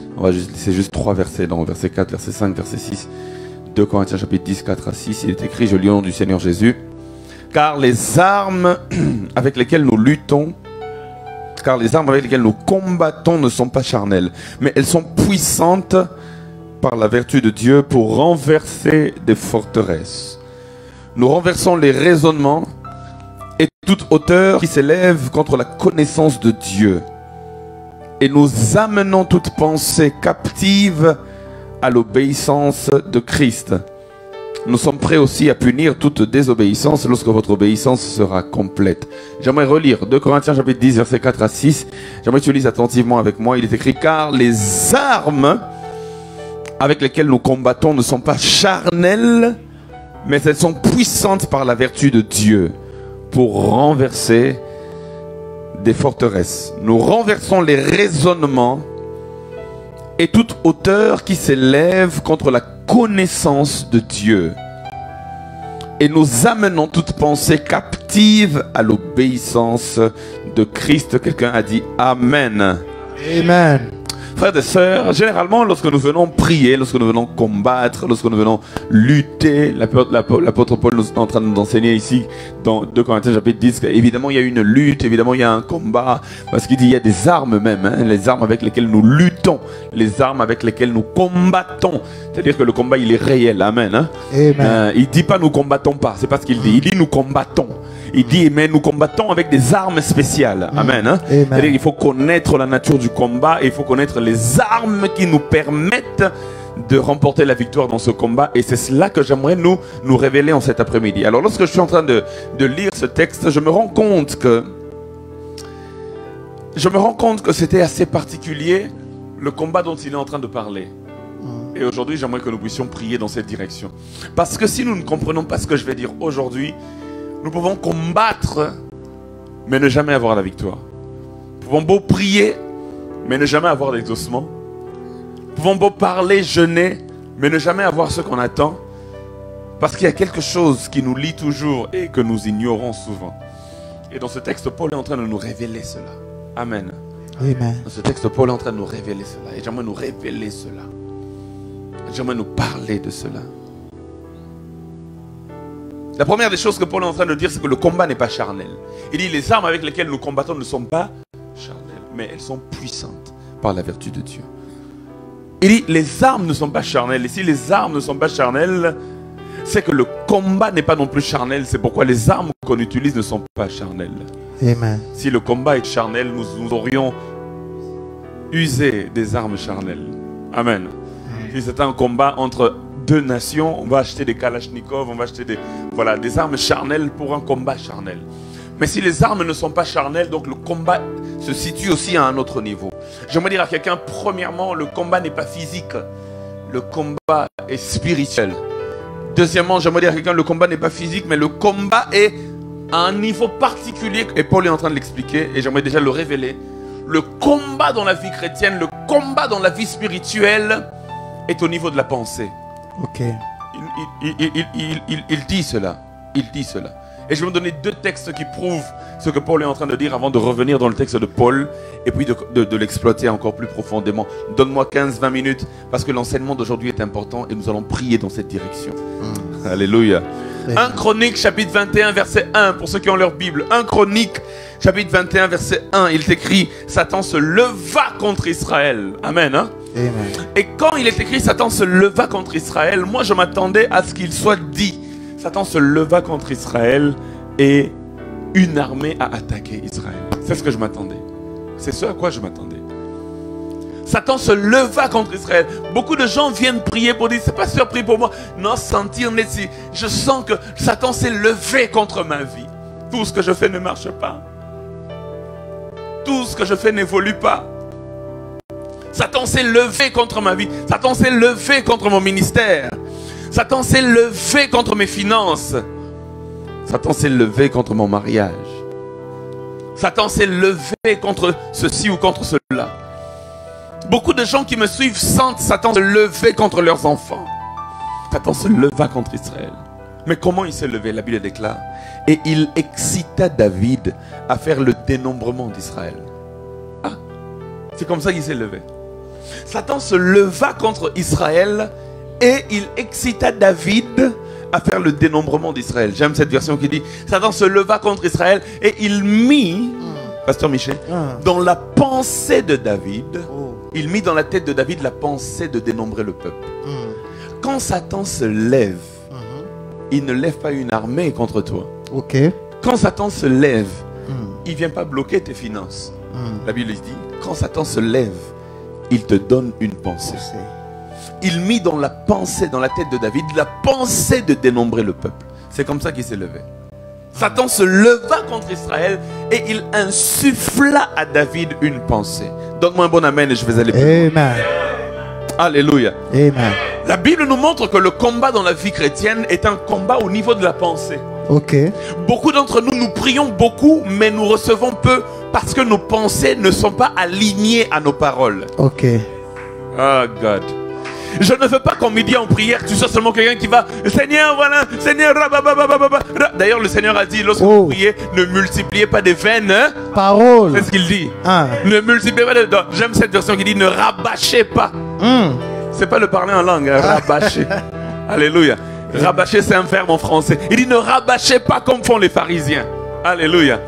C'est juste 3 versets, donc verset 4, verset 5, verset 6. 2 Corinthiens chapitre 10, 4 à 6. Il est écrit, je lis au nom du Seigneur Jésus. Car les armes avec lesquelles nous luttons, car les armes avec lesquelles nous combattons ne sont pas charnelles, mais elles sont puissantes par la vertu de Dieu pour renverser des forteresses. Nous renversons les raisonnements et toute hauteur qui s'élève contre la connaissance de Dieu. Et nous amenons toute pensée captive à l'obéissance de Christ. Nous sommes prêts aussi à punir toute désobéissance lorsque votre obéissance sera complète. J'aimerais relire 2 Corinthiens chapitre 10, verset 4 à 6. J'aimerais que tu lises attentivement avec moi. Il est écrit, car les armes avec lesquelles nous combattons ne sont pas charnelles, mais elles sont puissantes par la vertu de Dieu pour renverser des forteresses. Nous renversons les raisonnements et toute hauteur qui s'élève contre la connaissance de Dieu. Et nous amenons toute pensée captive à l'obéissance de Christ. Quelqu'un a dit Amen. Amen. Frères et sœurs, généralement lorsque nous venons prier, lorsque nous venons combattre, lorsque nous venons lutter, l'apôtre Paul est en train de nous enseigner ici dans 2 Corinthiens chapitre 10, évidemment il y a une lutte, évidemment il y a un combat, parce qu'il dit il y a des armes même, hein, les armes avec lesquelles nous luttons, les armes avec lesquelles nous combattons, c'est-à-dire que le combat il est réel, amen. Hein? Amen. Il ne dit pas nous combattons pas, c'est pas ce qu'il dit, il dit nous combattons. Il dit, mais nous combattons avec des armes spéciales. Amen. Hein? C'est-à-dire qu'il faut connaître la nature du combat et il faut connaître les armes qui nous permettent de remporter la victoire dans ce combat. Et c'est cela que j'aimerais nous révéler en cet après-midi. Alors lorsque je suis en train de lire ce texte, je me rends compte que c'était assez particulier le combat dont il est en train de parler. Et aujourd'hui, j'aimerais que nous puissions prier dans cette direction. Parce que si nous ne comprenons pas ce que je vais dire aujourd'hui, nous pouvons combattre, mais ne jamais avoir la victoire. Nous pouvons beau prier, mais ne jamais avoir l'exaucement. Nous pouvons beau parler, jeûner, mais ne jamais avoir ce qu'on attend. Parce qu'il y a quelque chose qui nous lie toujours et que nous ignorons souvent. Et dans ce texte, Paul est en train de nous révéler cela. Amen. Amen. Dans ce texte, Paul est en train de nous révéler cela. Et j'aimerais nous révéler cela. J'aimerais nous parler de cela. La première des choses que Paul est en train de dire, c'est que le combat n'est pas charnel. Il dit les armes avec lesquelles nous combattons ne sont pas charnelles, mais elles sont puissantes par la vertu de Dieu. Il dit les armes ne sont pas charnelles. Et si les armes ne sont pas charnelles, c'est que le combat n'est pas non plus charnel. C'est pourquoi les armes qu'on utilise ne sont pas charnelles. Amen. Si le combat est charnel, nous aurions usé des armes charnelles. Amen. Si c'est un combat entre deux nations, on va acheter des kalachnikovs, on va acheter des armes charnelles pour un combat charnel. Mais si les armes ne sont pas charnelles, donc le combat se situe aussi à un autre niveau. J'aimerais dire à quelqu'un, premièrement, le combat n'est pas physique, le combat est spirituel. Deuxièmement, j'aimerais dire à quelqu'un, le combat n'est pas physique, mais le combat est à un niveau particulier. Et Paul est en train de l'expliquer, et j'aimerais déjà le révéler. Le combat dans la vie chrétienne, le combat dans la vie spirituelle est au niveau de la pensée. Ok. Il dit cela. Il dit cela. Et je vais vous donner deux textes qui prouvent ce que Paul est en train de dire avant de revenir dans le texte de Paul et puis de l'exploiter encore plus profondément. Donne-moi 15-20 minutes parce que l'enseignement d'aujourd'hui est important et nous allons prier dans cette direction. Alléluia. 1 Chronique chapitre 21 verset 1 pour ceux qui ont leur Bible. 1 Chronique chapitre 21 verset 1, il est écrit Satan se leva contre Israël. Amen. Hein? Amen. Et quand il est écrit Satan se leva contre Israël, moi je m'attendais à ce qu'il soit dit Satan se leva contre Israël et une armée a attaqué Israël. C'est ce que je m'attendais. C'est ce à quoi je m'attendais. Satan se leva contre Israël. Beaucoup de gens viennent prier pour dire, c'est pas surpris pour moi. Non, sentir, je sens que Satan s'est levé contre ma vie. Tout ce que je fais ne marche pas. tout ce que je fais n'évolue pas. Satan s'est levé contre ma vie. Satan s'est levé contre mon ministère. Satan s'est levé contre mes finances. Satan s'est levé contre mon mariage. Satan s'est levé contre ceci ou contre cela. Beaucoup de gens qui me suivent sentent Satan se lever contre leurs enfants. Satan se leva contre Israël. Mais comment il s'est levé? La Bible déclare. Et il excita David à faire le dénombrement d'Israël. Ah, c'est comme ça qu'il s'est levé. Satan se leva contre Israël et il excita David à faire le dénombrement d'Israël. J'aime cette version qui dit Satan se leva contre Israël et il mit, Pasteur Michel, dans la pensée de David, il mit dans la tête de David la pensée de dénombrer le peuple. Quand Satan se lève, il ne lève pas une armée contre toi. Quand Satan se lève, il ne vient pas bloquer tes finances. La Bible dit, quand Satan se lève, il te donne une pensée. Il mit dans la pensée, dans la tête de David, la pensée de dénombrer le peuple. C'est comme ça qu'il s'est levé. Satan se leva contre Israël et il insuffla à David une pensée. Donne-moi un bon amen et je vais aller plus loin. Alléluia. Amen. La Bible nous montre que le combat dans la vie chrétienne est un combat au niveau de la pensée. Beaucoup d'entre nous, nous prions beaucoup, mais nous recevons peu parce que nos pensées ne sont pas alignées à nos paroles. Oh God. Je ne veux pas qu'en midi en prière, tu sois seulement quelqu'un qui va Seigneur, voilà, Seigneur, d'ailleurs le Seigneur a dit, lorsque vous priez, ne multipliez pas des vaines paroles. C'est ce qu'il dit. Ne multipliez pas des... J'aime cette version qui dit ne rabâchez pas. C'est pas le parler en langue, hein, rabâcher. Alléluia. Rabâcher, c'est un verbe en français. Il dit ne rabâchez pas comme font les pharisiens. Alléluia.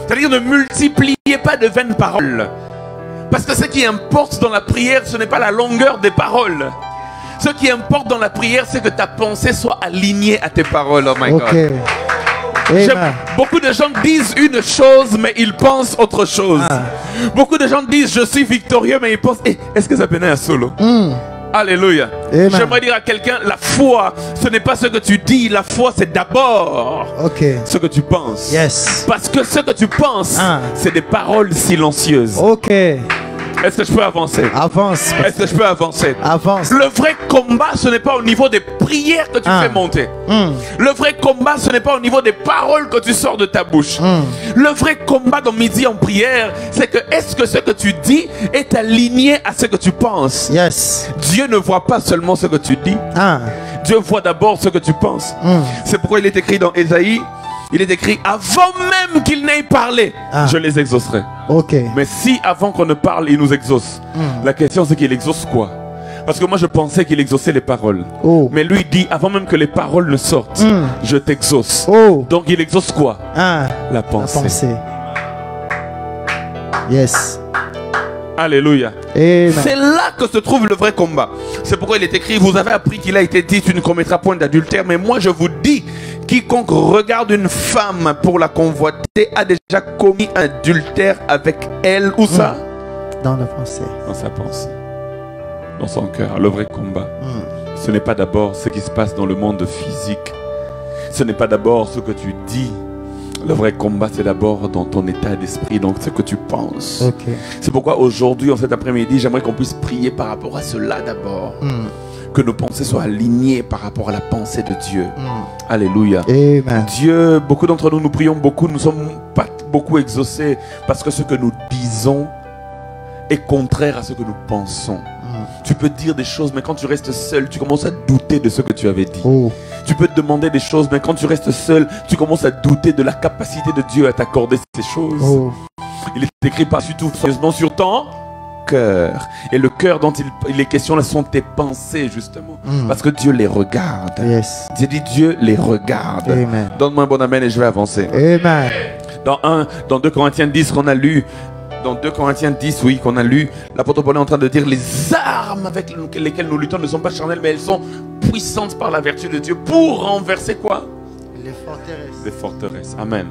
C'est-à-dire ne multipliez pas de vaines paroles. Parce que ce qui importe dans la prière, ce n'est pas la longueur des paroles. Ce qui importe dans la prière, c'est que ta pensée soit alignée à tes paroles. Oh my God. Beaucoup de gens disent une chose, mais ils pensent autre chose. Beaucoup de gens disent je suis victorieux, mais ils pensent est-ce que ça peut être un solo? Alléluia. J'aimerais dire à quelqu'un, la foi, ce n'est pas ce que tu dis, la foi c'est d'abord ce que tu penses. Parce que ce que tu penses, c'est des paroles silencieuses. Est-ce que je peux avancer? Avance. Est-ce que je peux avancer? Avance. Le vrai combat, ce n'est pas au niveau des prières que tu fais monter. Le vrai combat, ce n'est pas au niveau des paroles que tu sors de ta bouche. Le vrai combat dans midi en prière, c'est que est-ce que ce que tu dis est aligné à ce que tu penses? Dieu ne voit pas seulement ce que tu dis. Dieu voit d'abord ce que tu penses. C'est pourquoi il est écrit dans Ésaïe, il est écrit avant même qu'il n'ait parlé, je les exaucerai. Mais si avant qu'on ne parle, il nous exauce, la question c'est qu'il exauce quoi? Parce que moi je pensais qu'il exauçait les paroles. Mais lui dit avant même que les paroles ne sortent, je t'exauce. Donc il exauce quoi? La pensée. Alléluia. C'est là que se trouve le vrai combat. C'est pourquoi il est écrit, vous avez appris qu'il a été dit, tu ne commettras point d'adultère. Mais moi je vous dis, quiconque regarde une femme pour la convoiter a déjà commis un adultère avec elle. Où ça? Dans la pensée. Dans sa pensée. Dans son cœur. Le vrai combat. Ce n'est pas d'abord ce qui se passe dans le monde physique. Ce n'est pas d'abord ce que tu dis. Le vrai combat, c'est d'abord dans ton état d'esprit, donc ce que tu penses. C'est pourquoi aujourd'hui, en cet après-midi, j'aimerais qu'on puisse prier par rapport à cela d'abord. Que nos pensées soient alignées par rapport à la pensée de Dieu. Alléluia. Dieu, beaucoup d'entre nous, nous prions beaucoup, nous ne sommes pas beaucoup exaucés parce que ce que nous disons est contraire à ce que nous pensons. Tu peux dire des choses, mais quand tu restes seul, tu commences à douter de ce que tu avais dit. Tu peux te demander des choses, mais quand tu restes seul, tu commences à douter de la capacité de Dieu à t'accorder ces choses. Il est écrit par-dessus tout, sérieusement sur ton cœur. Et le cœur dont il est question là sont tes pensées, justement. Parce que Dieu les regarde. J'ai dit Dieu les regarde. Donne-moi un bon amen et je vais avancer. Dans 2 Corinthiens 10 qu'on a lu, dans 2 Corinthiens 10, oui, qu'on a lu, l'apôtre Paul est en train de dire les armes avec lesquelles nous luttons ne sont pas charnelles, mais elles sont puissantes par la vertu de Dieu pour renverser quoi? Les forteresses. Les forteresses. Amen.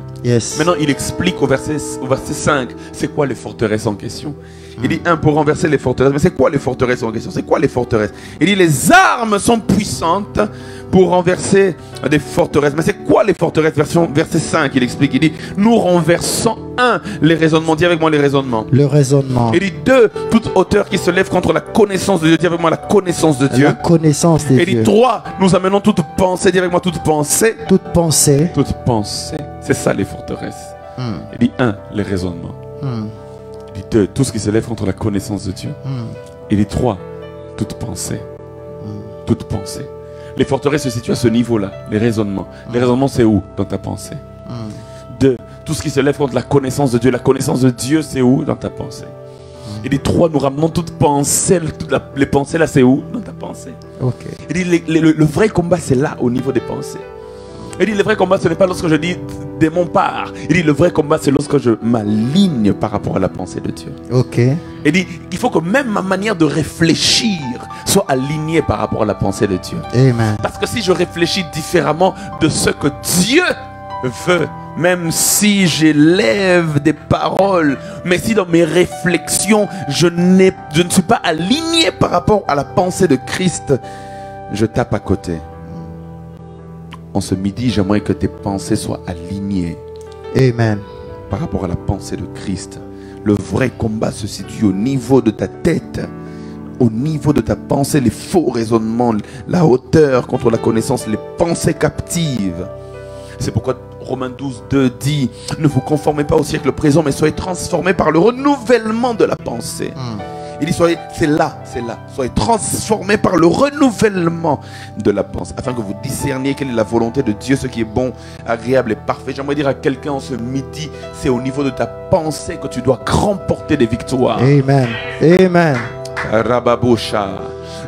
Maintenant, il explique au verset 5, c'est quoi les forteresses en question? Il dit, pour renverser les forteresses. Mais c'est quoi les forteresses en question? C'est quoi les forteresses? Il dit, les armes sont puissantes pour renverser des forteresses. Mais c'est quoi les forteresses? Verset 5, il explique, il dit, nous renversons 1, les raisonnements. Dis avec moi les raisonnements. Le raisonnement. Il dit 2, toute hauteur qui se lève contre la connaissance de Dieu. Dis avec moi la connaissance de Dieu. La connaissance de Dieu. Il dit 3, nous amenons toute pensée. Dis avec moi toute pensée. Toute pensée. Toute pensée. C'est ça les forteresses. Il dit 1, les raisonnements. Il dit 2, tout ce qui se lève contre la connaissance de Dieu. Il dit 3, toute pensée. Toute pensée. Les forteresses se situent à ce niveau-là, les raisonnements. Les raisonnements, c'est où? Dans ta pensée. 2, tout ce qui se lève contre la connaissance de Dieu. La connaissance de Dieu, c'est où? Dans ta pensée. Il dit 3, nous ramenons toute pensée. Les pensées, là, c'est où? Dans ta pensée. Ok. Il dit le vrai combat, c'est là, au niveau des pensées. Il dit le vrai combat, ce n'est pas lorsque je dis de mon part. Il dit le vrai combat, c'est lorsque je m'aligne par rapport à la pensée de Dieu. Ok. Il dit il faut que même ma manière de réfléchir soit alignée par rapport à la pensée de Dieu. Amen. Parce que si je réfléchis différemment de ce que Dieu veut, même si j'élève des paroles, mais si dans mes réflexions, je ne suis pas aligné par rapport à la pensée de Christ, je tape à côté. En ce midi, j'aimerais que tes pensées soient alignées. Amen. Par rapport à la pensée de Christ. Le vrai combat se situe au niveau de ta tête, au niveau de ta pensée, les faux raisonnements, la hauteur contre la connaissance, les pensées captives. C'est pourquoi Romains 12, 2 dit, ne vous conformez pas au siècle présent, mais soyez transformés par le renouvellement de la pensée. Il dit, c'est là, soyez transformés par le renouvellement de la pensée, afin que vous discerniez quelle est la volonté de Dieu, ce qui est bon, agréable et parfait. J'aimerais dire à quelqu'un en ce midi, c'est au niveau de ta pensée que tu dois remporter des victoires. Amen. Amen. Rababosha.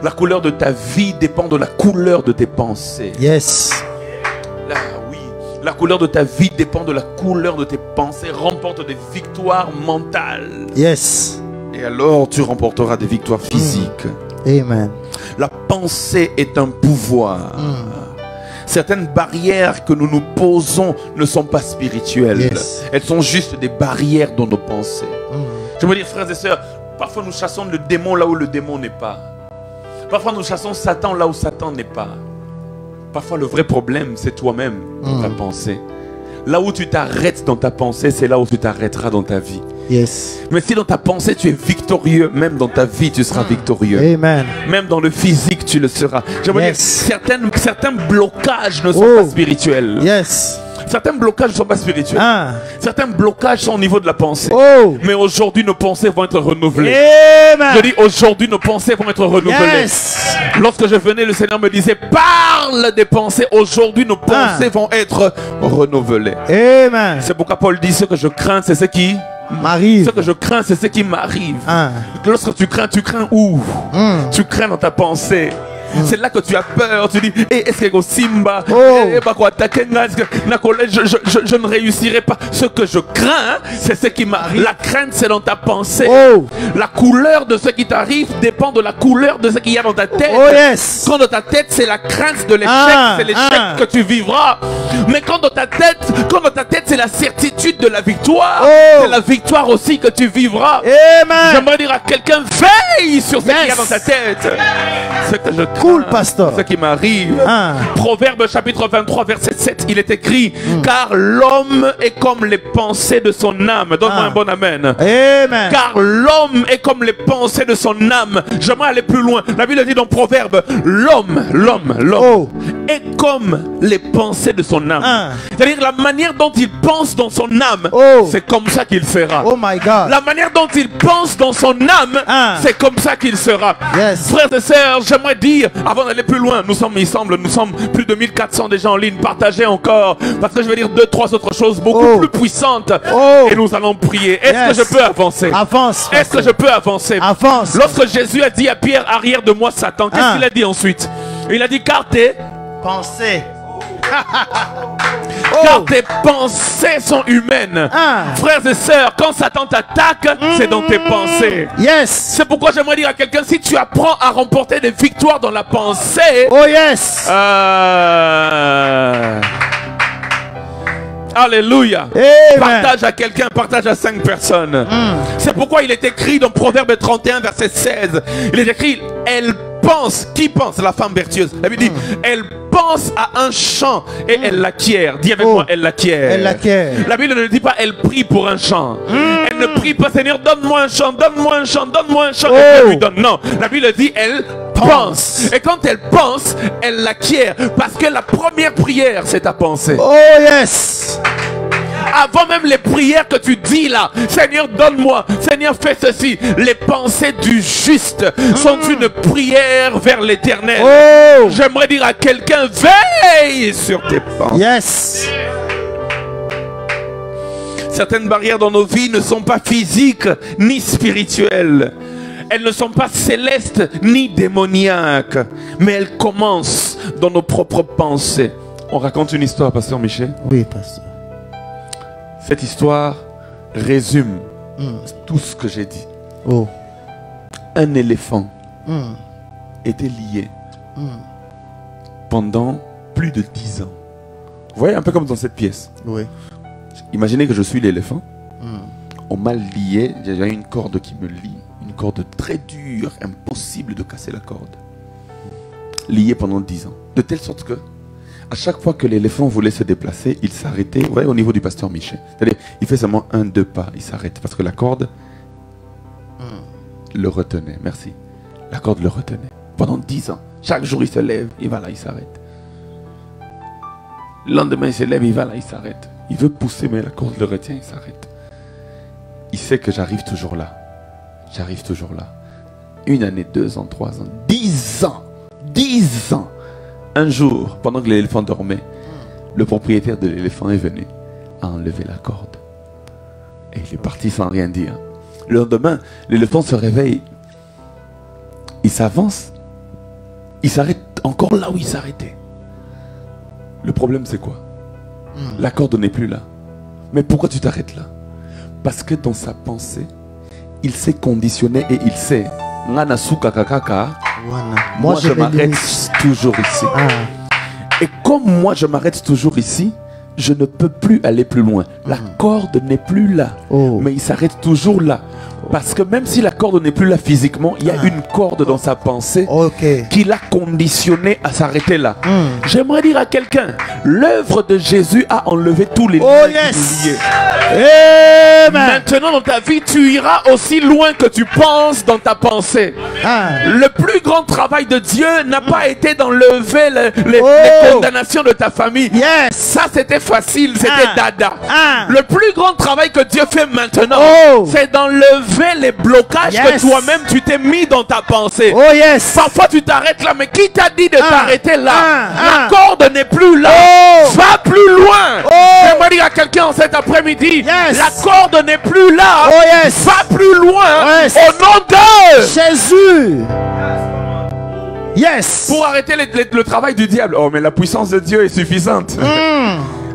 La couleur de ta vie dépend de la couleur de tes pensées. Yes. Là, oui. La couleur de ta vie dépend de la couleur de tes pensées. Remporte des victoires mentales. Yes. Et alors tu remporteras des victoires physiques. Amen. La pensée est un pouvoir. Certaines barrières que nous nous posons ne sont pas spirituelles. Yes. Elles sont juste des barrières dans nos pensées. Je veux dire, frères et sœurs, parfois nous chassons le démon là où le démon n'est pas. Parfois nous chassons Satan là où Satan n'est pas. Parfois le vrai problème, c'est toi-même dans ta pensée. Là où tu t'arrêtes dans ta pensée, c'est là où tu t'arrêteras dans ta vie. Yes. Mais si dans ta pensée tu es victorieux, même dans ta vie tu seras victorieux. Amen. Même dans le physique tu le seras. J'aimerais dire, certains blocages ne sont pas spirituels. Yes. Certains blocages ne sont pas spirituels. Certains blocages sont au niveau de la pensée. Mais aujourd'hui nos pensées vont être renouvelées. Amen. Je dis aujourd'hui nos pensées vont être renouvelées. Yes. Lorsque je venais, le Seigneur me disait parle des pensées. Aujourd'hui nos pensées vont être renouvelées. Amen. C'est pourquoi Paul dit ce que je crains, c'est ce qui m'arrive. Ce que je crains, c'est ce qui m'arrive. Lorsque tu crains où? Tu crains dans ta pensée. C'est là que tu as peur. Tu dis, est-ce que Simba, je ne réussirai pas. Ce que je crains, c'est ce qui m'arrive. La crainte, c'est dans ta pensée. La couleur de ce qui t'arrive dépend de la couleur de ce qu'il y a dans ta tête. Quand dans ta tête, c'est la crainte de l'échec, c'est l'échec que tu vivras. Mais quand dans ta tête, c'est la certitude de la victoire, c'est la victoire aussi que tu vivras. J'aimerais dire à quelqu'un, veille sur ce qu'il y a dans ta tête. Ce que je pasteur. Ce qui m'arrive. Proverbe chapitre 23 verset 7, il est écrit, car l'homme est comme les pensées de son âme. Donne-moi un bon amen. Amen. Car l'homme est comme les pensées de son âme. J'aimerais aller plus loin. La Bible dit dans Proverbe, l'homme est comme les pensées de son âme. C'est-à-dire la manière dont il pense dans son âme, c'est comme ça qu'il fera. Oh my God. La manière dont il pense dans son âme, c'est comme ça qu'il sera. Frères et sœurs, j'aimerais dire, avant d'aller plus loin, nous sommes plus de 1400 déjà en ligne. Partagez encore, parce que je vais dire 2-3 autres choses beaucoup plus puissantes. Et nous allons prier. Est-ce que je peux avancer? Avance. Est-ce que je peux avancer? Avance. Lorsque Jésus a dit à Pierre, arrière de moi Satan, qu'est-ce qu'il a dit ensuite? Il a dit, car tes pensées. Car tes pensées sont humaines. Frères et sœurs, quand Satan t'attaque, c'est dans tes pensées. Yes. C'est pourquoi j'aimerais dire à quelqu'un, si tu apprends à remporter des victoires dans la pensée, alléluia. Partage à quelqu'un, partage à 5 personnes. C'est pourquoi il est écrit dans Proverbe 31 verset 16, il est écrit, elles pense, qui pense? La femme vertueuse. La Bible dit, elle pense à un chant et elle l'acquiert. Dis avec moi, elle l'acquiert. Elle l'acquiert. La Bible ne dit pas, elle prie pour un chant. Elle ne prie pas, Seigneur, donne-moi un chant, donne-moi un chant, donne-moi un chant. Et Dieu lui donne. Non, la Bible dit, elle pense. Et quand elle pense, elle l'acquiert. Parce que la première prière, c'est ta pensée. Oh yes. Avant même les prières que tu dis là, Seigneur donne-moi, Seigneur fais ceci. Les pensées du juste sont une prière vers l'éternel. Oh. J'aimerais dire à quelqu'un, veille sur tes pensées. Yes. Certaines barrières dans nos vies ne sont pas physiques ni spirituelles. Elles ne sont pas célestes ni démoniaques. Mais elles commencent dans nos propres pensées. On raconte une histoire, pasteur Michel. Oui, pasteur. Cette histoire résume tout ce que j'ai dit. Oh. Un éléphant était lié pendant plus de 10 ans. Vous voyez, un peu comme dans cette pièce. Oui. Imaginez que je suis l'éléphant. On m'a lié, il y a une corde qui me lie. Une corde très dure, impossible de casser la corde. Lié pendant 10 ans. De telle sorte que à chaque fois que l'éléphant voulait se déplacer, il s'arrêtait, vous voyez, au niveau du pasteur Michel. C'est-à-dire, il fait seulement 1-2 pas, il s'arrête. Parce que la corde le retenait. Merci. La corde le retenait. Pendant 10 ans. Chaque jour, il se lève, il va là, il s'arrête. Le lendemain, il se lève, il va là, il s'arrête. Il veut pousser, mais la corde le retient, il s'arrête. Il sait que j'arrive toujours là. J'arrive toujours là. 1 année, 2 ans, 3 ans, 10 ans. 10 ans. Un jour, pendant que l'éléphant dormait, le propriétaire de l'éléphant est venu à enlever la corde. Et il est parti sans rien dire. Le lendemain, l'éléphant se réveille. Il s'avance. Il s'arrête encore là où il s'arrêtait. Le problème, c'est quoi? La corde n'est plus là. Mais pourquoi tu t'arrêtes là? Parce que dans sa pensée, il s'est conditionné et il sait. Moi je m'arrête toujours ici. Et comme moi je m'arrête toujours ici, je ne peux plus aller plus loin. La corde n'est plus là. Mais il s'arrête toujours là. Parce que même si la corde n'est plus là physiquement, il y a une corde dans sa pensée qui l'a conditionné à s'arrêter là. J'aimerais dire à quelqu'un, l'œuvre de Jésus a enlevé tous les liens liés. Maintenant dans ta vie, tu iras aussi loin que tu penses dans ta pensée. Le plus grand travail de Dieu n'a pas été d'enlever les condamnations de ta famille. Ça c'était facile, c'était dada. Le plus grand travail que Dieu fait maintenant, c'est d'enlever les blocages que toi-même tu t'es mis dans ta pensée. Parfois tu t'arrêtes là, mais qui t'a dit de t'arrêter là? La corde n'est plus là. Va plus loin. J'aimerais dire à quelqu'un cet après-midi, la corde n'est plus là. Va plus loin. Au nom de Jésus. Pour arrêter le travail du diable. Oh, mais la puissance de Dieu est suffisante.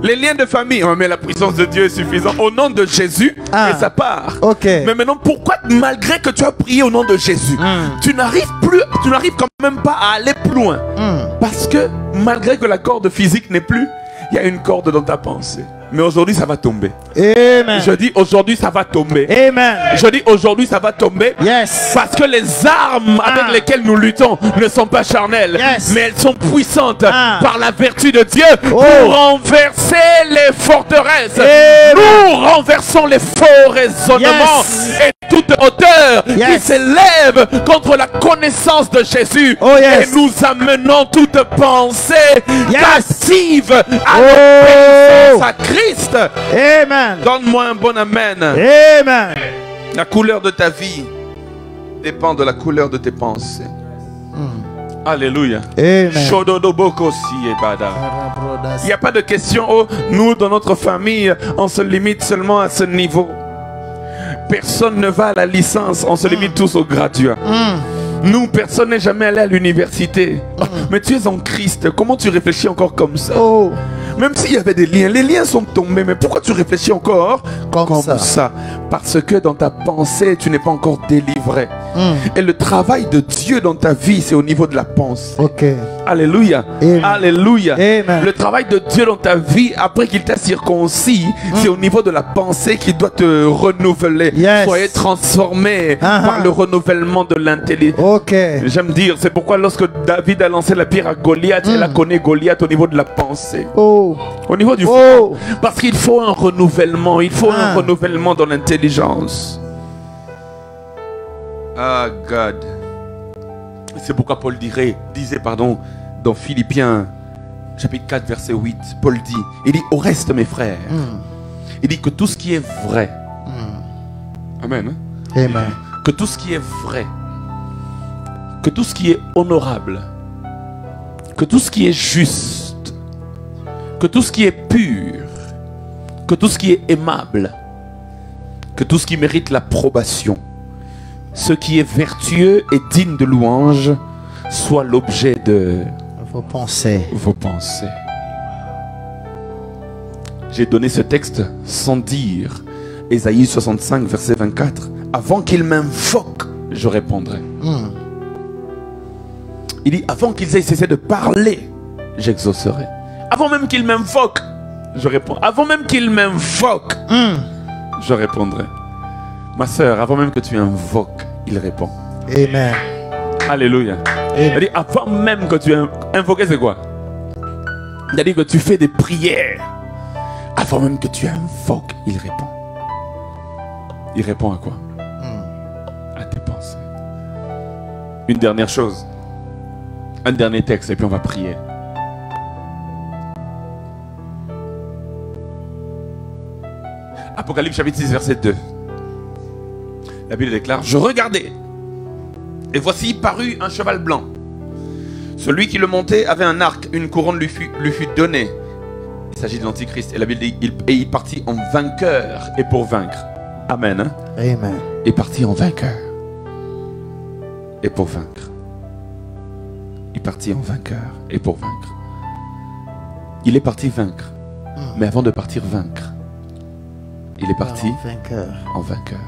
Les liens de famille, oh, mais la puissance de Dieu est suffisante. Au nom de Jésus, et ça part. Mais maintenant, pourquoi, malgré que tu as prié au nom de Jésus, tu n'arrives quand même pas à aller plus loin? Parce que malgré que la corde physique n'est plus, il y a une corde dans ta pensée. Mais aujourd'hui, ça va tomber. Amen. Je dis aujourd'hui, ça va tomber. Amen. Je dis aujourd'hui, ça va tomber. Parce que les armes avec lesquelles nous luttons ne sont pas charnelles. Mais elles sont puissantes par la vertu de Dieu pour renverser les forteresses. Nous renversons les faux raisonnements et toute hauteur qui s'élève contre la connaissance de Jésus. Et nous amenons toute pensée captive à l'obéissance à Christ. Amen. Donne-moi un bon amen. Amen. La couleur de ta vie dépend de la couleur de tes pensées. Alléluia. Amen. Il n'y a pas de question. Oh, nous, dans notre famille, on se limite seulement à ce niveau. Personne ne va à la licence. On se limite tous au graduat. Nous, personne n'est jamais allé à l'université. Mais tu es en Christ. Comment tu réfléchis encore comme ça? Même s'il y avait des liens, les liens sont tombés. Mais pourquoi tu réfléchis encore comme ça? Parce que dans ta pensée, tu n'es pas encore délivré. Et le travail de Dieu dans ta vie, c'est au niveau de la pensée. Ok. Alléluia. Amen. Alléluia. Amen. Le travail de Dieu dans ta vie, après qu'il t'a circoncis, c'est au niveau de la pensée qui doit te renouveler. Yes. Soyez transformé par le renouvellement de l'intelligence. Ok. J'aime dire, c'est pourquoi lorsque David a lancé la pierre à Goliath, il a connu Goliath au niveau de la pensée. Oh. Au niveau du Oh. parce qu'il faut un renouvellement, il faut un renouvellement dans l'intelligence. Ah, God. C'est pourquoi Paul disait, dans Philippiens, chapitre 4, verset 8, Paul dit, il dit, au reste, mes frères, il dit que tout ce qui est vrai, Amen, Amen. que tout ce qui est vrai, que tout ce qui est honorable, que tout ce qui est juste, que tout ce qui est pur, que tout ce qui est aimable, que tout ce qui mérite l'approbation, ce qui est vertueux et digne de louange, soit l'objet de vos pensées. J'ai donné ce texte sans dire. Ésaïe 65, verset 24. Avant qu'il m'invoque, je répondrai. Il dit, avant qu'ils aient cessé de parler, j'exaucerai. Avant même qu'il m'invoque, je réponds. Avant même qu'il m'invoque, je répondrai. Ma soeur, avant même que tu invoques, il répond. Amen. Alléluia. Il dit, avant même que tu invoques, c'est quoi? Il a dit que tu fais des prières. Avant même que tu invoques, il répond. Il répond à quoi? À tes pensées. Une dernière chose. Un dernier texte et puis on va prier. Apocalypse chapitre 6 verset 2. La Bible déclare, je regardais et voici parut un cheval blanc. Celui qui le montait avait un arc, une couronne lui fut donnée. Il s'agit de l'Antichrist. Et la Bible dit, il partit en vainqueur et pour vaincre. Amen. Hein? Amen. Il partit en vainqueur et pour vaincre. Il partit en vainqueur et pour vaincre. Il est parti vaincre. Mais avant de partir vaincre, il est parti en vainqueur.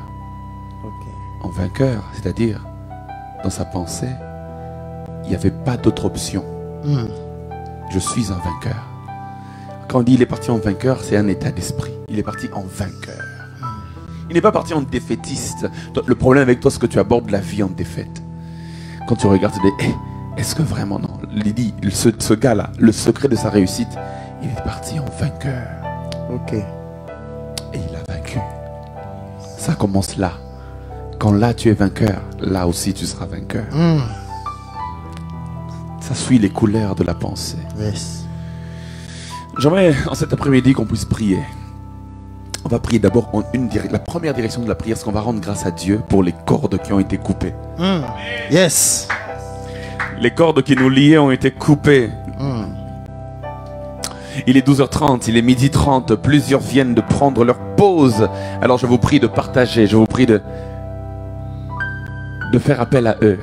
En vainqueur, c'est-à-dire, dans sa pensée, il n'y avait pas d'autre option. Je suis un vainqueur. Quand on dit il est parti en vainqueur, c'est un état d'esprit. Il est parti en vainqueur. Il n'est pas parti en défaitiste. Le problème avec toi, c'est que tu abordes la vie en défaite. Quand tu regardes, tu dis, est-ce que vraiment non? Il dit, ce gars-là, le secret de sa réussite, il est parti en vainqueur. Ok. Et il a vaincu. Ça commence là. Quand là tu es vainqueur, là aussi tu seras vainqueur. Ça suit les couleurs de la pensée. Yes. J'aimerais en cet après-midi qu'on puisse prier. On va prier d'abord en la première direction de la prière, c'est qu'on va rendre grâce à Dieu pour les cordes qui ont été coupées. Yes. Les cordes qui nous liaient ont été coupées. Il est 12h30, il est 12h30, plusieurs viennent de prendre leur pause. Alors je vous prie de partager, je vous prie de faire appel à eux.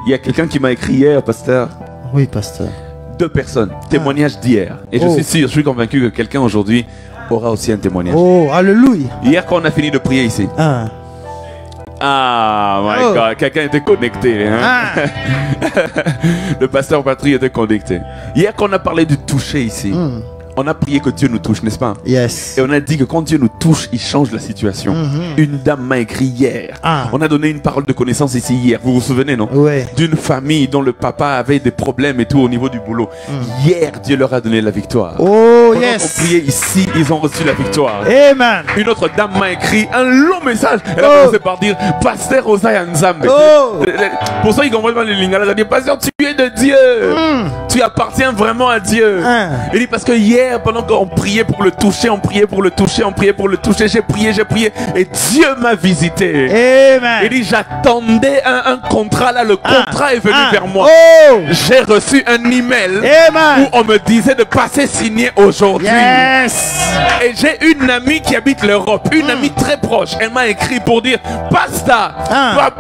Il y a quelqu'un qui m'a écrit hier, pasteur. Oui, pasteur. 2 personnes, témoignage d'hier. Et je suis sûr, je suis convaincu que quelqu'un aujourd'hui aura aussi un témoignage. Oh, alléluia. Hier quand on a fini de prier ici. Ah, my God, quelqu'un était connecté. Hein? Le pasteur Patrick était connecté. Hier quand on a parlé du toucher ici, on a prié que Dieu nous touche, n'est-ce pas? Yes. Et on a dit que quand Dieu nous touche, il change la situation. Une dame m'a écrit hier. On a donné une parole de connaissance ici hier. Vous vous souvenez, non? Oui. D'une famille dont le papa avait des problèmes et tout au niveau du boulot. Hier, Dieu leur a donné la victoire. Oh, Pendant yes. qu'on priait ici, ils ont reçu la victoire. Amen. Une autre dame m'a écrit un long message. Elle a commencé par dire, Pasteur Osaya Nzambe. Pour ça, ils comprennent pas les lignes. Elle a dit, Pasteur, tu es de Dieu. Tu appartiens vraiment à Dieu. Il dit, parce que hier, pendant qu'on priait pour le toucher, on priait pour le toucher, on priait pour le toucher, j'ai prié, et Dieu m'a visité. Amen. Il dit, j'attendais un contrat, là, le contrat est venu vers moi. J'ai reçu un email où on me disait de passer signer aujourd'hui. Yes. Et j'ai une amie qui habite l'Europe, une amie très proche. Elle m'a écrit pour dire, Pasta,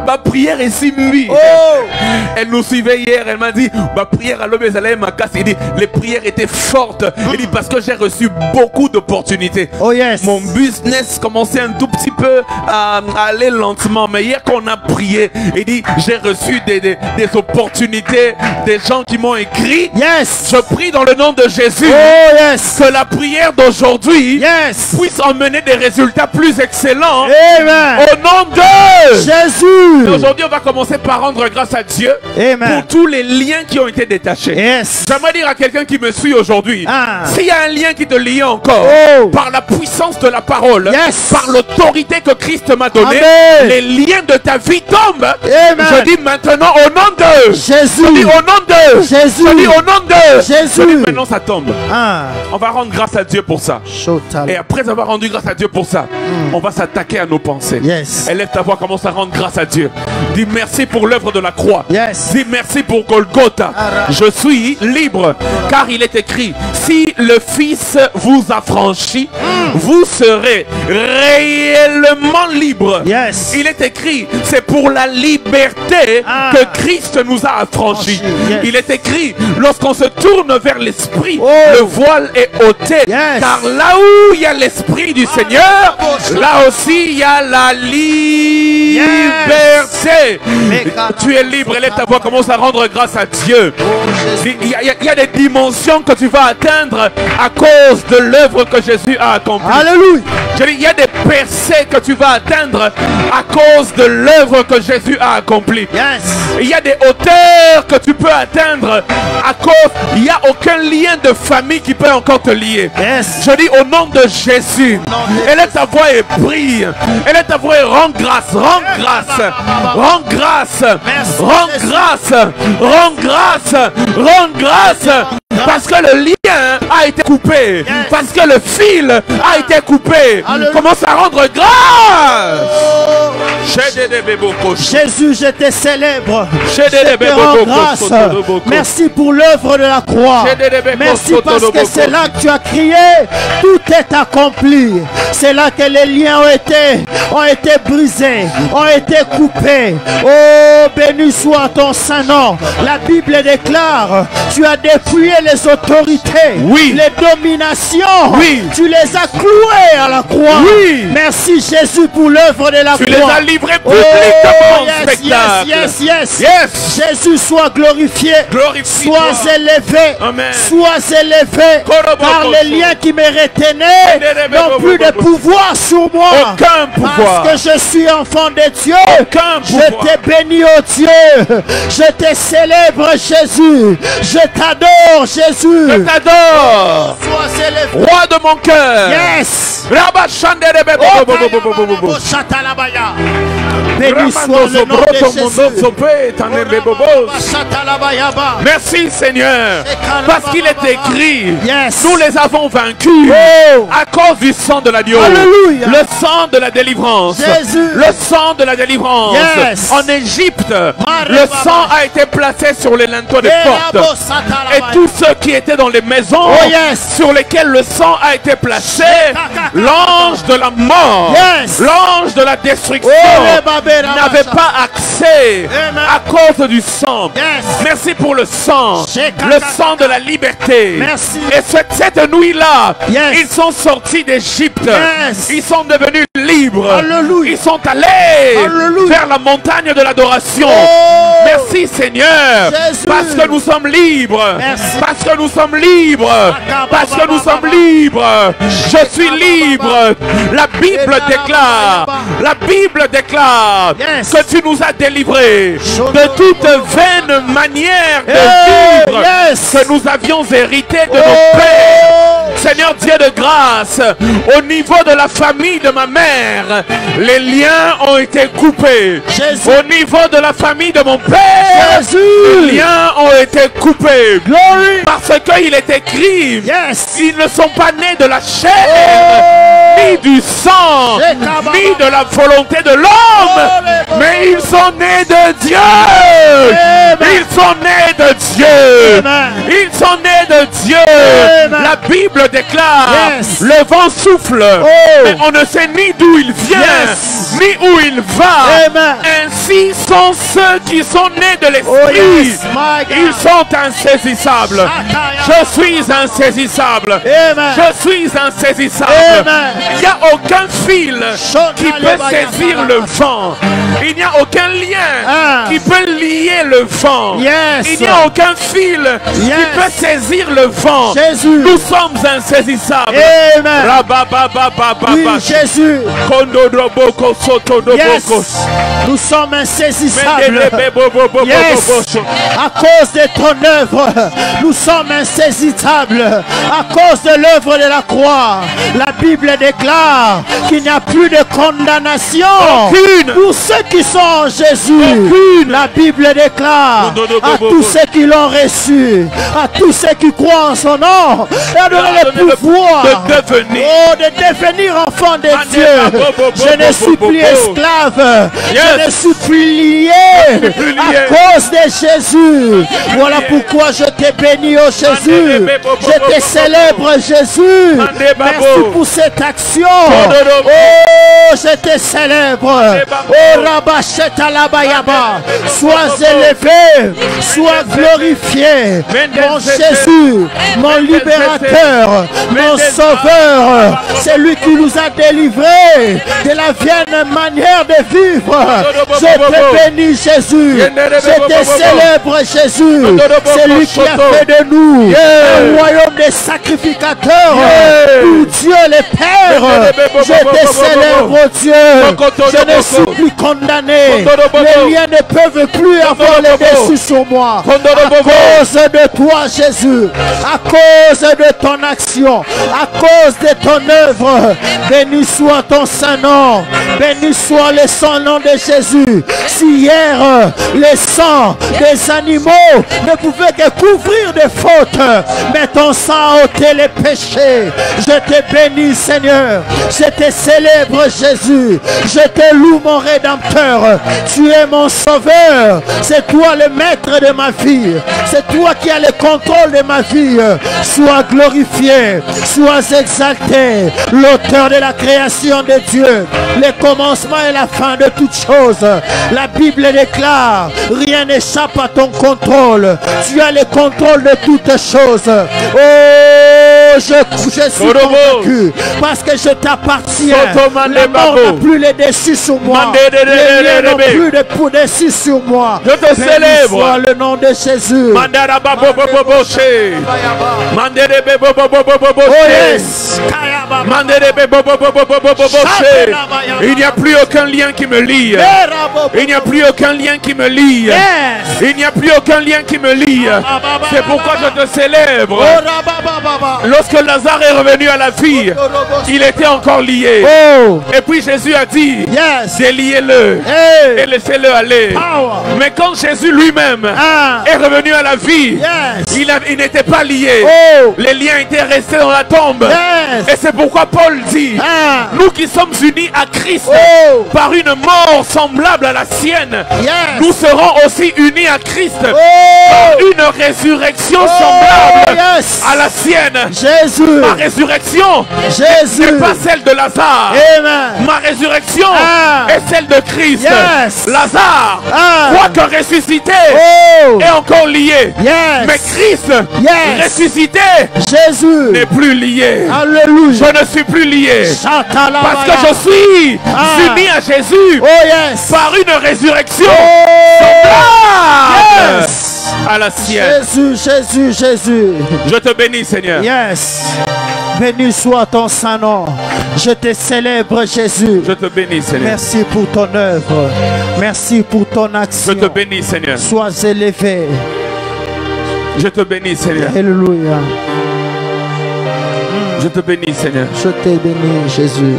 ma prière est si mue. Elle nous suivait hier, elle m'a dit, ma prière à l'obéissance, il dit, les prières étaient fortes. Il dit, parce que j'ai reçu beaucoup d'opportunités. Oh yes. Mon business commençait un tout petit peu à aller lentement. Mais hier qu'on a prié, il dit, j'ai reçu des opportunités, des gens qui m'ont écrit. Yes. Je prie dans le nom de Jésus. Oh yes. Que la prière d'aujourd'hui puisse emmener des résultats plus excellents. Amen. Au nom de Jésus. Aujourd'hui, on va commencer par rendre grâce à Dieu. Amen. Pour tous les liens qui ont été détachés. Yes. J'aimerais dire à quelqu'un qui me suit aujourd'hui, s'il y a un lien qui te lie encore, par la puissance de la parole, par l'autorité que Christ m'a donnée, les liens de ta vie tombent. Amen. Je dis maintenant au nom de Jésus. Je dis au nom de Jésus. Je dis au nom de Jésus. Je dis maintenant ça tombe. On va rendre grâce à Dieu pour ça. Et après avoir rendu grâce à Dieu pour ça, on va s'attaquer à nos pensées. Élève ta voix, commence à rendre grâce à Dieu. Dis merci pour l'œuvre de la croix. Dis merci pour Golgotha. Je suis libre car il est écrit, si le Fils vous affranchit, vous serez réellement libre. Il est écrit, c'est pour la liberté que Christ nous a affranchis. Il est écrit, lorsqu'on se tourne vers l'Esprit, le voile est ôté. Car là où il y a l'Esprit du Seigneur, là aussi il y a la liberté. Tu es libre, élève ta voix, commence à rendre grâce à Dieu. Il y a des dimensions que tu vas atteindre à cause de l'œuvre que Jésus a accomplie. Alléluia. Je dis, il y a des percées que tu vas atteindre à cause de l'œuvre que Jésus a accomplie. Il y a des hauteurs que tu peux atteindre à cause, il n'y a aucun lien de famille qui peut encore te lier. Je dis au nom de Jésus, élève ta voix et prie. Élève ta voix et rends grâce, rends grâce, rends grâce, rends grâce, rends grâce, rends grâce. Parce que le lien a été coupé. Parce que le fil a été coupé. Commence à rendre grâce. Jésus, je te célèbre. Je te rends grâce. Merci pour l'œuvre de la croix. Merci parce que c'est là que tu as crié. Tout est accompli. C'est là que les liens ont été brisés, ont été coupés. Oh, béni soit ton Saint-Nom. La Bible déclare, tu as dépouillé les autorités, les dominations, tu les as clouées à la croix. Merci Jésus pour l'œuvre de la croix. Tu les as livrés publiquement en spectacle. Jésus soit glorifié, sois élevé, sois élevé, car les liens qui me retenaient n'ont plus de pouvoir sur moi. Aucun pouvoir. Parce que je suis enfant de Dieu. Je te bénis, oh Dieu. Je te célèbre, Jésus. Je t'adore, Jésus. Je t'adore. Sois élevé. Roi de mon cœur. Béni soit le nom de Jésus. Merci Seigneur. Parce qu'il est écrit, nous les avons vaincus à cause du sang de l'agneau. Le sang de la délivrance. Le sang de la délivrance. En Égypte, le sang a été placé sur les linteaux des portes. Et tous ceux qui étaient dans les maisons sur lesquelles le sang a été placé, l'ange de la mort, l'ange de la destruction n'avait pas accès à cause du sang. Merci pour le sang de la liberté. Et cette nuit-là, ils sont sortis d'Égypte. Ils sont devenus libres. Ils sont allés vers la montagne de l'adoration. Merci Seigneur. Parce que nous sommes libres. Parce que nous sommes libres. Parce que nous sommes libres. Je suis libre. La Bible déclare. La Bible déclare que tu nous as délivrés de toute vaine manière de vivre que nous avions hérité de nos pères. Seigneur Dieu de grâce, au niveau de la famille de ma mère, les liens ont été coupés. Au niveau de la famille de mon père, les liens ont été coupés. Parce qu'il est écrit, ils ne sont pas nés de la chair, ni du sang, ni de la volonté de l'homme, mais ils sont nés de Dieu. Ils sont nés de Dieu. Ils sont nés de Dieu. La Bible déclare, le vent souffle, mais on ne sait ni d'où il vient, ni où il va. Ainsi sont ceux qui sont nés de l'Esprit. Ils sont insaisissables. Je suis insaisissable. Je suis insaisissable. Il n'y a aucun fil qui peut saisir le vent. Il n'y a aucun lien qui peut lier le vent. Il n'y a aucun fil qui peut saisir le vent. Nous sommes insaisissables. Oui, Jésus. Nous sommes insaisissables. À cause de ton œuvre, nous sommes insaisissables. À cause de l'œuvre de la croix, la Bible déclare qu'il n'y a plus de condamnation pour ceux qui sont en Jésus. La Bible déclare à tous ceux qui l'ont reçu, à tous ceux qui croient en son nom, et à donner le pouvoir de devenir enfant de Dieu. Je ne suis plus esclave, je ne suis plus lié à cause de Jésus. Voilà pourquoi je t'ai béni, oh Jésus. Je te célèbre, Jésus. Merci pour cette action. Oh, je te célèbre. Oh, Rabacheta Labayaba. Sois élevé, sois glorifié. Mon Jésus, mon libérateur, mon sauveur, c'est lui qui nous a délivrés de la vieille manière de vivre. Je te bénis, Jésus. Je te célèbre, Jésus. C'est lui qui a fait de nous un royaume de sacrificateurs pour Dieu le Père. Je te célèbre, Dieu. Je ne suis plus condamné. Les liens ne peuvent plus avoir le dessus sur moi. À cause de toi, Jésus. À cause de ton action. À cause de ton œuvre. Béni soit ton saint nom. Béni soit le saint nom de Jésus. Si hier, le sang des animaux ne pouvait que couvrir des fautes, mais ton sang a ôté les péchés. Je te bénis, Seigneur. Je te célèbre, Jésus. Je te loue, mon Rédempteur. Tu es mon sauveur. C'est toi le maître de ma vie. C'est toi qui as le contrôle de ma vie. Sois glorifié, sois exalté, l'auteur de la création de Dieu, le commencement et la fin de toutes choses. La Bible déclare, rien n'échappe à ton contrôle. Tu as le contrôle de toutes choses. Oh, je suis convaincu parce que je t'appartiens. La mort n'a plus le dessus sur moi. Les liens n'ont plus de dessus sur moi. Je te célèbre. Soit le nom de Jésus. Oh yes. Il n'y a plus aucun lien qui me lie. Il n'y a plus aucun lien qui me lie. Il n'y a plus aucun lien qui me lie. C'est pourquoi je te célèbre. Lorsque Lazare est revenu à la vie, il était encore lié. Et puis Jésus a dit, déliez-le et laissez-le aller. Mais quand Jésus lui-même est revenu à la vie, il n'était pas lié. Les liens étaient restés dans la tombe. Et c'est pourquoi Paul dit, nous qui sommes unis à Christ par une mort semblable à la sienne, nous serons aussi unis à Christ par une résurrection semblable à la sienne. Jésus. Ma résurrection n'est pas celle de Lazare. Ma résurrection est celle de Christ. Lazare, quoique ressuscité, est encore lié. Mais Christ ressuscité, Jésus n'est plus lié. Alléluia. Je ne suis plus lié. Parce que je suis uni à Jésus par une résurrection semblable à la sienne. Jésus, Jésus, Jésus. Je te bénis, Seigneur. Béni soit ton saint nom. Je te célèbre, Jésus. Je te bénis, Seigneur. Merci pour ton œuvre. Merci pour ton action. Je te bénis, Seigneur. Sois élevé. Je te bénis, Seigneur. Alléluia. Je te bénis, Seigneur. Je te bénis, Jésus.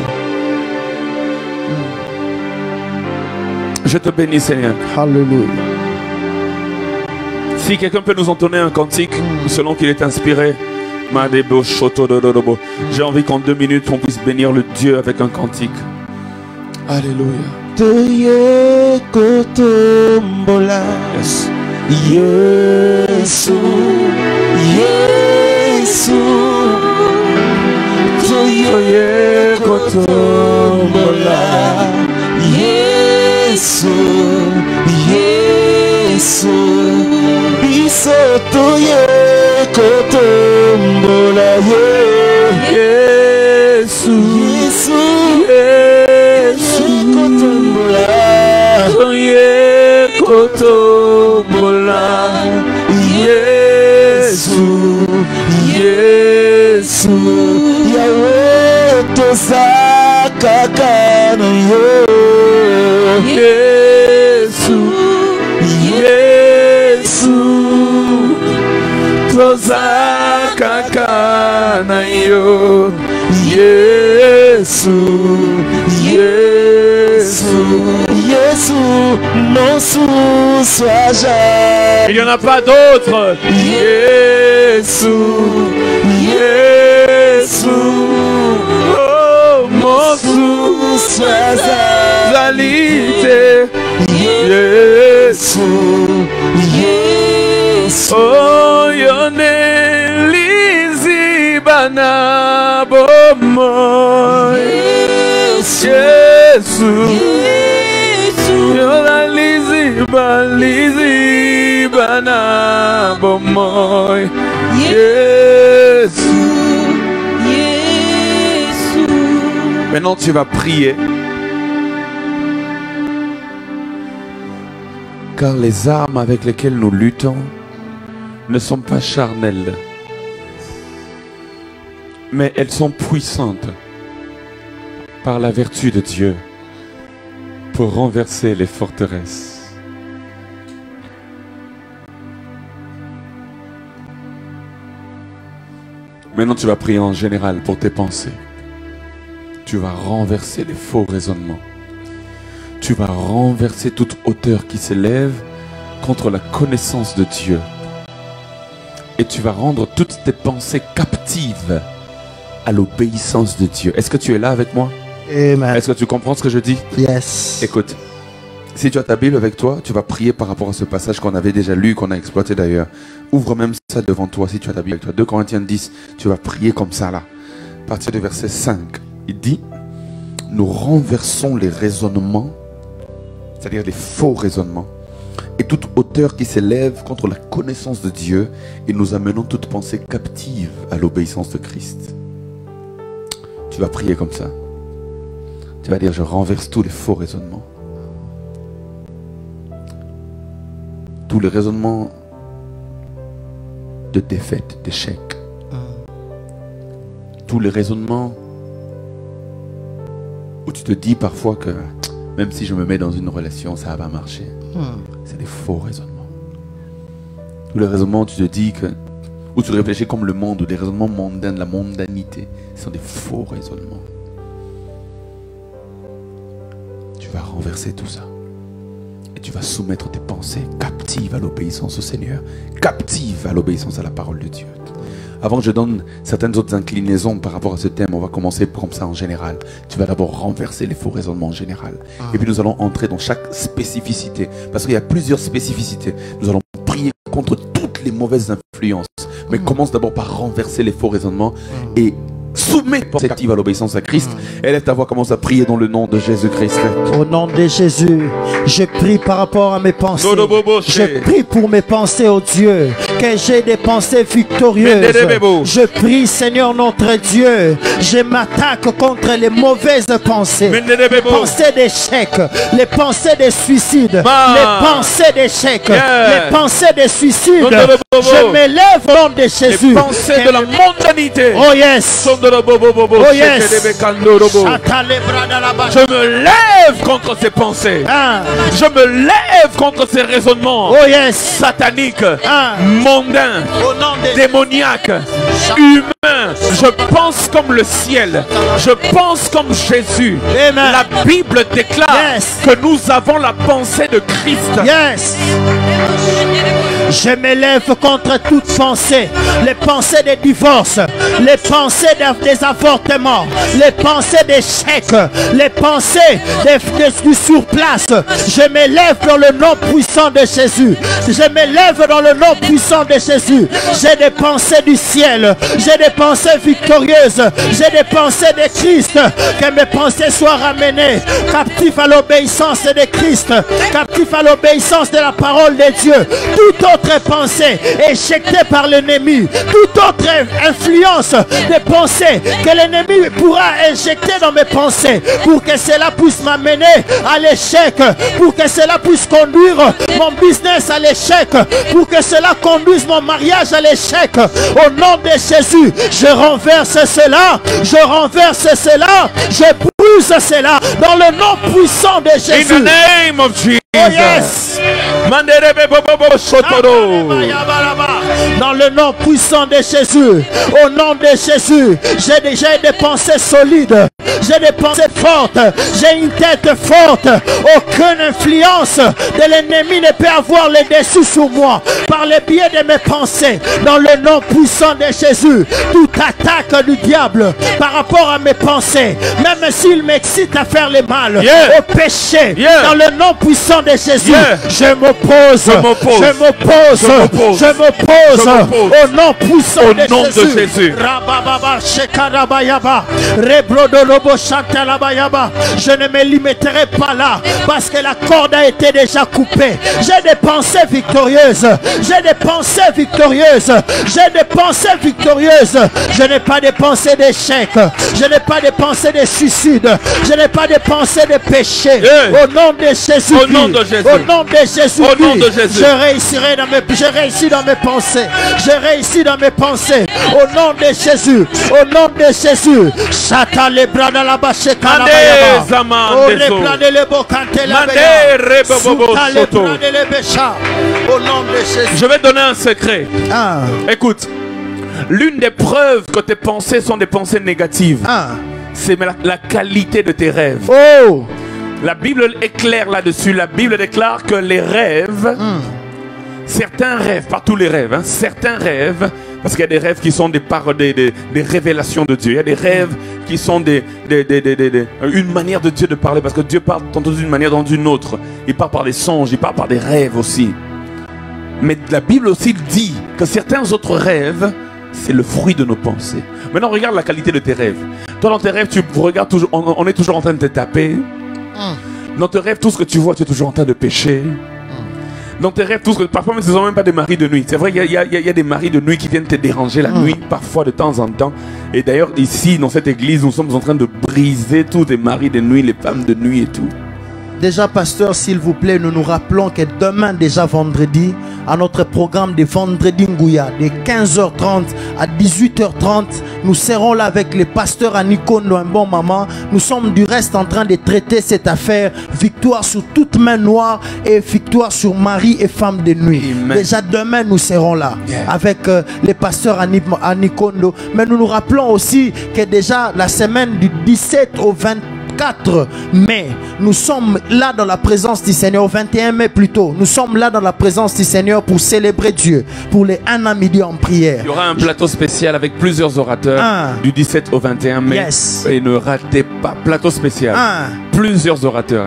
Je te bénis, Seigneur. Alléluia. Si quelqu'un peut nous entonner un cantique selon qu'il est inspiré, J'ai envie qu'en 2 minutes, on puisse bénir le Dieu avec un cantique. Alléluia. Toye kotombola. Yes. Yesu, Yesu. Toye kotombola. Yesu, Yesu. Biso toye kotombola. Yesu, Yesu, Yesu. Kotombola. Toye kotombola. Yesu, Yesu. Yahweh tozakaka na yo. Yesu, Yesu. Tozakaka na yo. Yesu, Yesu. Yesu, non soit jamais. Il n'y en a pas d'autre. Yesu, Yesu. Oh, mon sous-spécialité. Yesu, Yesu. Oh, yone lizi bana bomoy. Yesu, yone lizi bana bomoy. Yesu. Maintenant, tu vas prier. Car les armes avec lesquelles nous luttons ne sont pas charnelles, mais elles sont puissantes par la vertu de Dieu pour renverser les forteresses. Maintenant, tu vas prier en général pour tes pensées. Tu vas renverser les faux raisonnements. Tu vas renverser toute hauteur qui s'élève contre la connaissance de Dieu. Et tu vas rendre toutes tes pensées captives à l'obéissance de Dieu. Est-ce que tu es là avec moi? Amen. Est-ce que tu comprends ce que je dis? Yes. Écoute, si tu as ta Bible avec toi, tu vas prier par rapport à ce passage qu'on avait déjà lu, qu'on a exploité d'ailleurs. Ouvre même ça devant toi si tu as ta Bible avec toi. 2 Corinthiens 10, tu vas prier comme ça là. À partir du verset 5, il dit, nous renversons les raisonnements, c'est-à-dire les faux raisonnements, et toute hauteur qui s'élève contre la connaissance de Dieu, et nous amenons toute pensée captive à l'obéissance de Christ. Tu vas prier comme ça. Tu vas dire, je renverse tous les faux raisonnements. Tous les raisonnements de défaite, d'échec. Tous les raisonnements où tu te dis parfois que même si je me mets dans une relation, ça va marcher. C'est des faux raisonnements. Tous les raisonnements où tu te dis que, où tu réfléchis comme le monde, ou des raisonnements mondains, de la mondanité, ce sont des faux raisonnements. Tu vas renverser tout ça. Et tu vas soumettre tes pensées captives à l'obéissance au Seigneur, captives à l'obéissance à la parole de Dieu. Avant que je donne certaines autres inclinaisons par rapport à ce thème, on va commencer comme ça en général. Tu vas d'abord renverser les faux raisonnements en général. Et puis nous allons entrer dans chaque spécificité. Parce qu'il y a plusieurs spécificités. Nous allons prier contre toutes les mauvaises influences. Mais commence d'abord par renverser les faux raisonnements et soumets à l'obéissance à Christ. Et laisse ta voix, commence à prier dans le nom de Jésus-Christ. Au nom de Jésus, je prie par rapport à mes pensées. Je prie pour mes pensées, oh Dieu, que j'ai des pensées victorieuses. Je prie, Seigneur notre Dieu, je m'attaque contre les mauvaises pensées. Les pensées d'échec, les pensées de suicide, les pensées d'échec, les pensées de suicide. Je m'élève au nom de Jésus. Les pensées de la mondanité. Oh yes. Oh yes. Je me lève contre ces pensées. Je me lève contre ces raisonnements. Oh yes. Sataniques, mondains, démoniaques, humains. Je pense comme le ciel. Je pense comme Jésus. Amen. La Bible déclare que nous avons la pensée de Christ. Yes. Je m'élève contre toute pensée. Les pensées des divorces, les pensées des avortements, les pensées d'échec, les pensées du surplace. Je m'élève dans le nom puissant de Jésus. Je m'élève dans le nom puissant de Jésus. J'ai des pensées du ciel. J'ai des pensées victorieuses. J'ai des pensées de Christ. Que mes pensées soient ramenées captifs à l'obéissance de Christ, captifs à l'obéissance de la parole de Dieu. Toute autre pensée éjectée par l'ennemi, toute autre influence de pensée que l'ennemi pourra injecter dans mes pensées, pour que cela puisse m'amener à l'échec, pour que cela puisse conduire mon business à l'échec, pour que cela conduise mon mariage à l'échec. Au nom de Jésus, je renverse cela, je renverse cela, je brise cela dans le nom puissant de Jésus. In the name of Jesus. Oh yes. Dans le nom puissant de Jésus, au nom de Jésus, j'ai déjà des pensées solides, j'ai des pensées fortes, j'ai une tête forte. Aucune influence de l'ennemi ne peut avoir le dessus sur moi par le biais de mes pensées. Dans le nom puissant de Jésus, toute attaque du diable par rapport à mes pensées, même s'il m'excite à faire le mal, au péché, dans le nom puissant de Jésus, je m'oppose, au nom puissant de Jésus. Je ne me limiterai pas là parce que la corde a été déjà coupée. J'ai des pensées victorieuses. J'ai des pensées victorieuses. J'ai des pensées victorieuses. Je n'ai pas de pensées d'échec. Je n'ai pas de pensées de suicide. Je n'ai pas de pensées de péché. Au nom de Jésus. Au nom de Jésus. Au nom de Jésus. Au nom de Jésus. Je réussirai dans mes pensées. Je réussis dans mes pensées. Au nom de Jésus. Au nom de Jésus. Chata les bras dans la bâche. Je vais donner un secret. Écoute, l'une des preuves que tes pensées sont des pensées négatives, c'est la qualité de tes rêves. La Bible est claire là-dessus. La Bible déclare que les rêves, certains rêves, pas tous les rêves, certains rêves, parce qu'il y a des rêves qui sont des révélations de Dieu. Il y a des rêves qui sont une manière de Dieu de parler, parce que Dieu parle tantôt d'une manière, dans une autre. Il parle par des songes, il parle par des rêves aussi. Mais la Bible aussi dit que certains autres rêves, c'est le fruit de nos pensées. Maintenant, regarde la qualité de tes rêves. Toi, dans tes rêves, tu regardes toujours, on est toujours en train de te taper. Dans tes rêves, tout ce que tu vois, tu es toujours en train de pécher. Dans tes rêves, tout ce que... Parfois, ce ne sont même pas des maris de nuit. C'est vrai qu'il y a des maris de nuit qui viennent te déranger la nuit, parfois de temps en temps. Et d'ailleurs, ici, dans cette église, nous sommes en train de briser tous les maris de nuit, les femmes de nuit et tout. Déjà, pasteur, s'il vous plaît, nous nous rappelons que demain, déjà vendredi, à notre programme de Vendredi Ngouya, de 15h30 à 18h30, nous serons là avec les pasteurs à Nikondo, un bon moment. Nous sommes du reste en train de traiter cette affaire, victoire sur toute main noire et victoire sur mari et femme de nuit. Amen. Déjà demain, nous serons là avec les pasteurs à Nikondo. Mais nous nous rappelons aussi que déjà la semaine du 17 au 24 mai, nous sommes là dans la présence du Seigneur, au 21 mai plutôt, nous sommes là dans la présence du Seigneur pour célébrer Dieu, pour les 1 an midi en prière. Il y aura un plateau spécial avec plusieurs orateurs du 17 au 21 mai. Et ne ratez pas, plateau spécial. Plusieurs orateurs.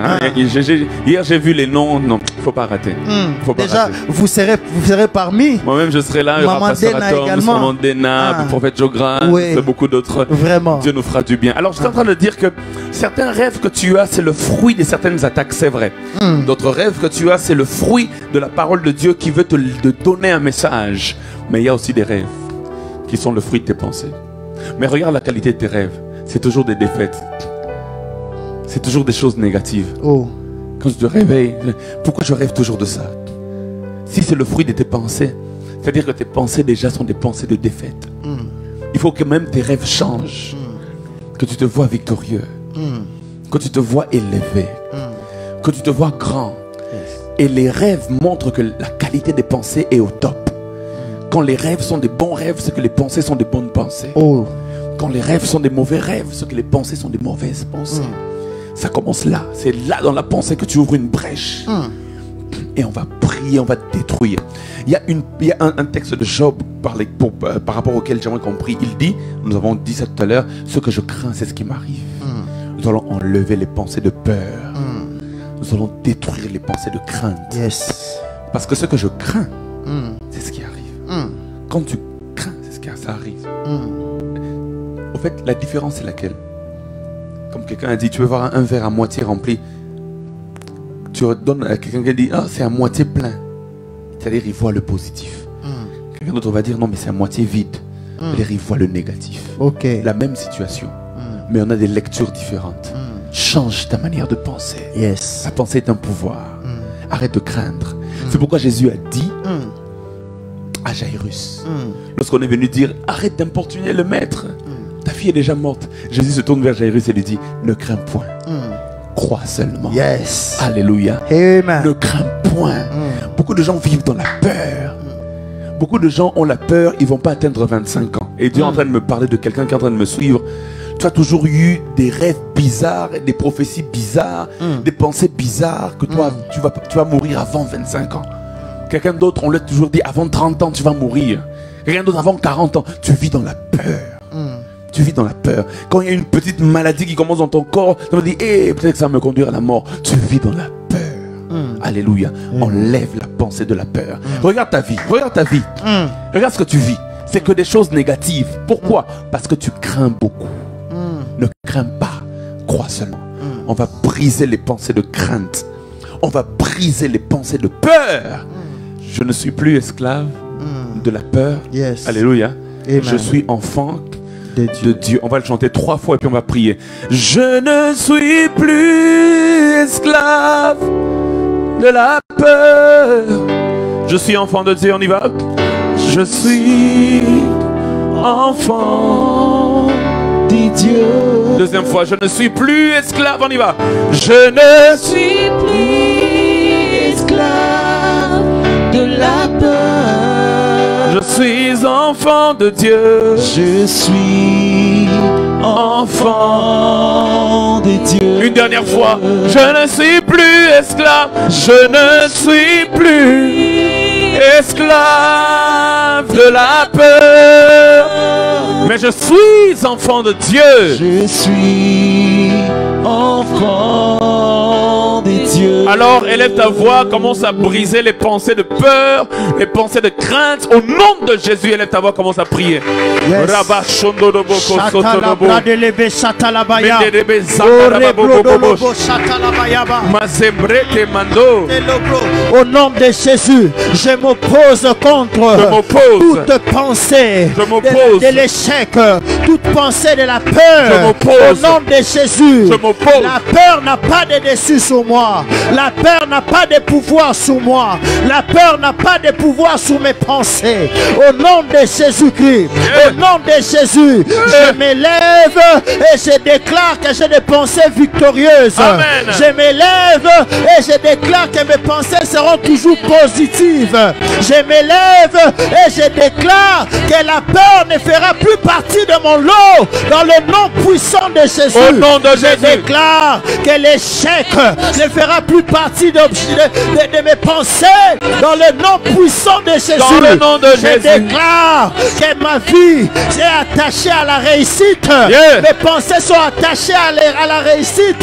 Hier j'ai vu les noms, non, il ne faut pas rater. Faut pas déjà, rater. Vous serez parmi. Moi-même je serai là, il y aura Pasteur Atom, Maman Dena, le prophète Jogran, beaucoup d'autres. Vraiment. Dieu nous fera du bien. Alors je suis en train de dire que certains rêves que tu as, c'est le fruit de certaines attaques, c'est vrai. D'autres rêves que tu as, c'est le fruit de la parole de Dieu qui veut te donner un message. Mais il y a aussi des rêves qui sont le fruit de tes pensées. Mais regarde la qualité de tes rêves. C'est toujours des défaites. C'est toujours des choses négatives. Quand tu te réveilles, pourquoi je rêve toujours de ça? Si c'est le fruit de tes pensées, c'est-à-dire que tes pensées déjà sont des pensées de défaite. Il faut que même tes rêves changent. Que tu te vois victorieux. Que tu te vois élevé. Que tu te vois grand. Et les rêves montrent que la qualité des pensées est au top. Quand les rêves sont des bons rêves, c'est que les pensées sont des bonnes pensées. Quand les rêves sont des mauvais rêves, c'est que les pensées sont des mauvaises pensées. Ça commence là. C'est là dans la pensée que tu ouvres une brèche et on va prier, on va détruire. Il y a un texte de Job par rapport auquel j'aimerais qu'on prie. Il dit, nous avons dit ça tout à l'heure, ce que je crains, c'est ce qui m'arrive. Nous allons enlever les pensées de peur. Nous allons détruire les pensées de crainte. Parce que ce que je crains, c'est ce qui arrive. Quand tu crains, c'est ce qui arrive. Au fait, la différence c'est laquelle? Comme quelqu'un a dit, tu veux voir un verre à moitié rempli, tu redonnes à quelqu'un qui dit, ah, c'est à moitié plein. C'est-à-dire, il voit le positif. Quelqu'un d'autre va dire, non, mais c'est à moitié vide. C'est-à-dire, il voit le négatif. La même situation, mais on a des lectures différentes. Change ta manière de penser. La pensée est un pouvoir. Arrête de craindre. C'est pourquoi Jésus a dit à Jairus, lorsqu'on est venu dire, arrête d'importuner le maître. Ta fille est déjà morte. Jésus se tourne vers Jairus et lui dit, ne crains point. Crois seulement. Alléluia. Amen. Ne crains point. Beaucoup de gens vivent dans la peur. Beaucoup de gens ont la peur, ils ne vont pas atteindre 25 ans. Et Dieu est en train de me parler de quelqu'un qui est en train de me suivre. Tu as toujours eu des rêves bizarres, des prophéties bizarres, des pensées bizarres, que toi, tu vas mourir avant 25 ans. Quelqu'un d'autre, on l'a toujours dit, avant 30 ans, tu vas mourir. Quelqu'un d'autre, avant 40 ans, tu vis dans la peur. Tu vis dans la peur. Quand il y a une petite maladie qui commence dans ton corps, tu vas dire, peut-être que ça va me conduire à la mort. Tu vis dans la peur. Alléluia. Enlève la pensée de la peur. Regarde ta vie. Regarde ta vie. Regarde ce que tu vis. C'est que des choses négatives. Pourquoi? Parce que tu crains beaucoup. Ne crains pas. Crois seulement. On va briser les pensées de crainte. On va briser les pensées de peur. Je ne suis plus esclave de la peur. Alléluia. Amen. Je suis enfant de Dieu. On va le chanter 3 fois et puis on va prier. Je ne suis plus esclave de la peur. Je suis enfant de Dieu, on y va. Je suis enfant de Dieu. Deuxième fois, je ne suis plus esclave, on y va. Je ne suis plus esclave de la peur. Je suis enfant de Dieu. Je suis enfant de Dieu. Une dernière fois. Je ne suis plus esclave. Je ne suis plus esclave de la peur. Mais je suis enfant de Dieu. Je suis enfant de Dieu. Alors élève ta voix, commence à briser les pensées de peur, les pensées de crainte. Au nom de Jésus, élève ta voix, commence à prier. Au nom de Jésus, je m'oppose contre toute pensée de l'échec, toute pensée de la peur. Au nom de Jésus, la peur n'a pas de dessus sur moi. La peur n'a pas de pouvoir sur moi. La peur n'a pas de pouvoir sur mes pensées. Au nom de Jésus-Christ, au nom de Jésus, je m'élève et je déclare que j'ai des pensées victorieuses. Amen. Je m'élève et je déclare que mes pensées seront toujours positives. Je m'élève et je déclare que la peur ne fera plus partie de mon lot dans le nom puissant de Jésus. Au nom de Jésus. Je déclare que l'échec ne fera plus partie de mes pensées dans le nom puissant de Jésus. Dans le nom de Jésus. Je déclare que ma vie est attachée à la réussite. Mes pensées sont attachées à la réussite.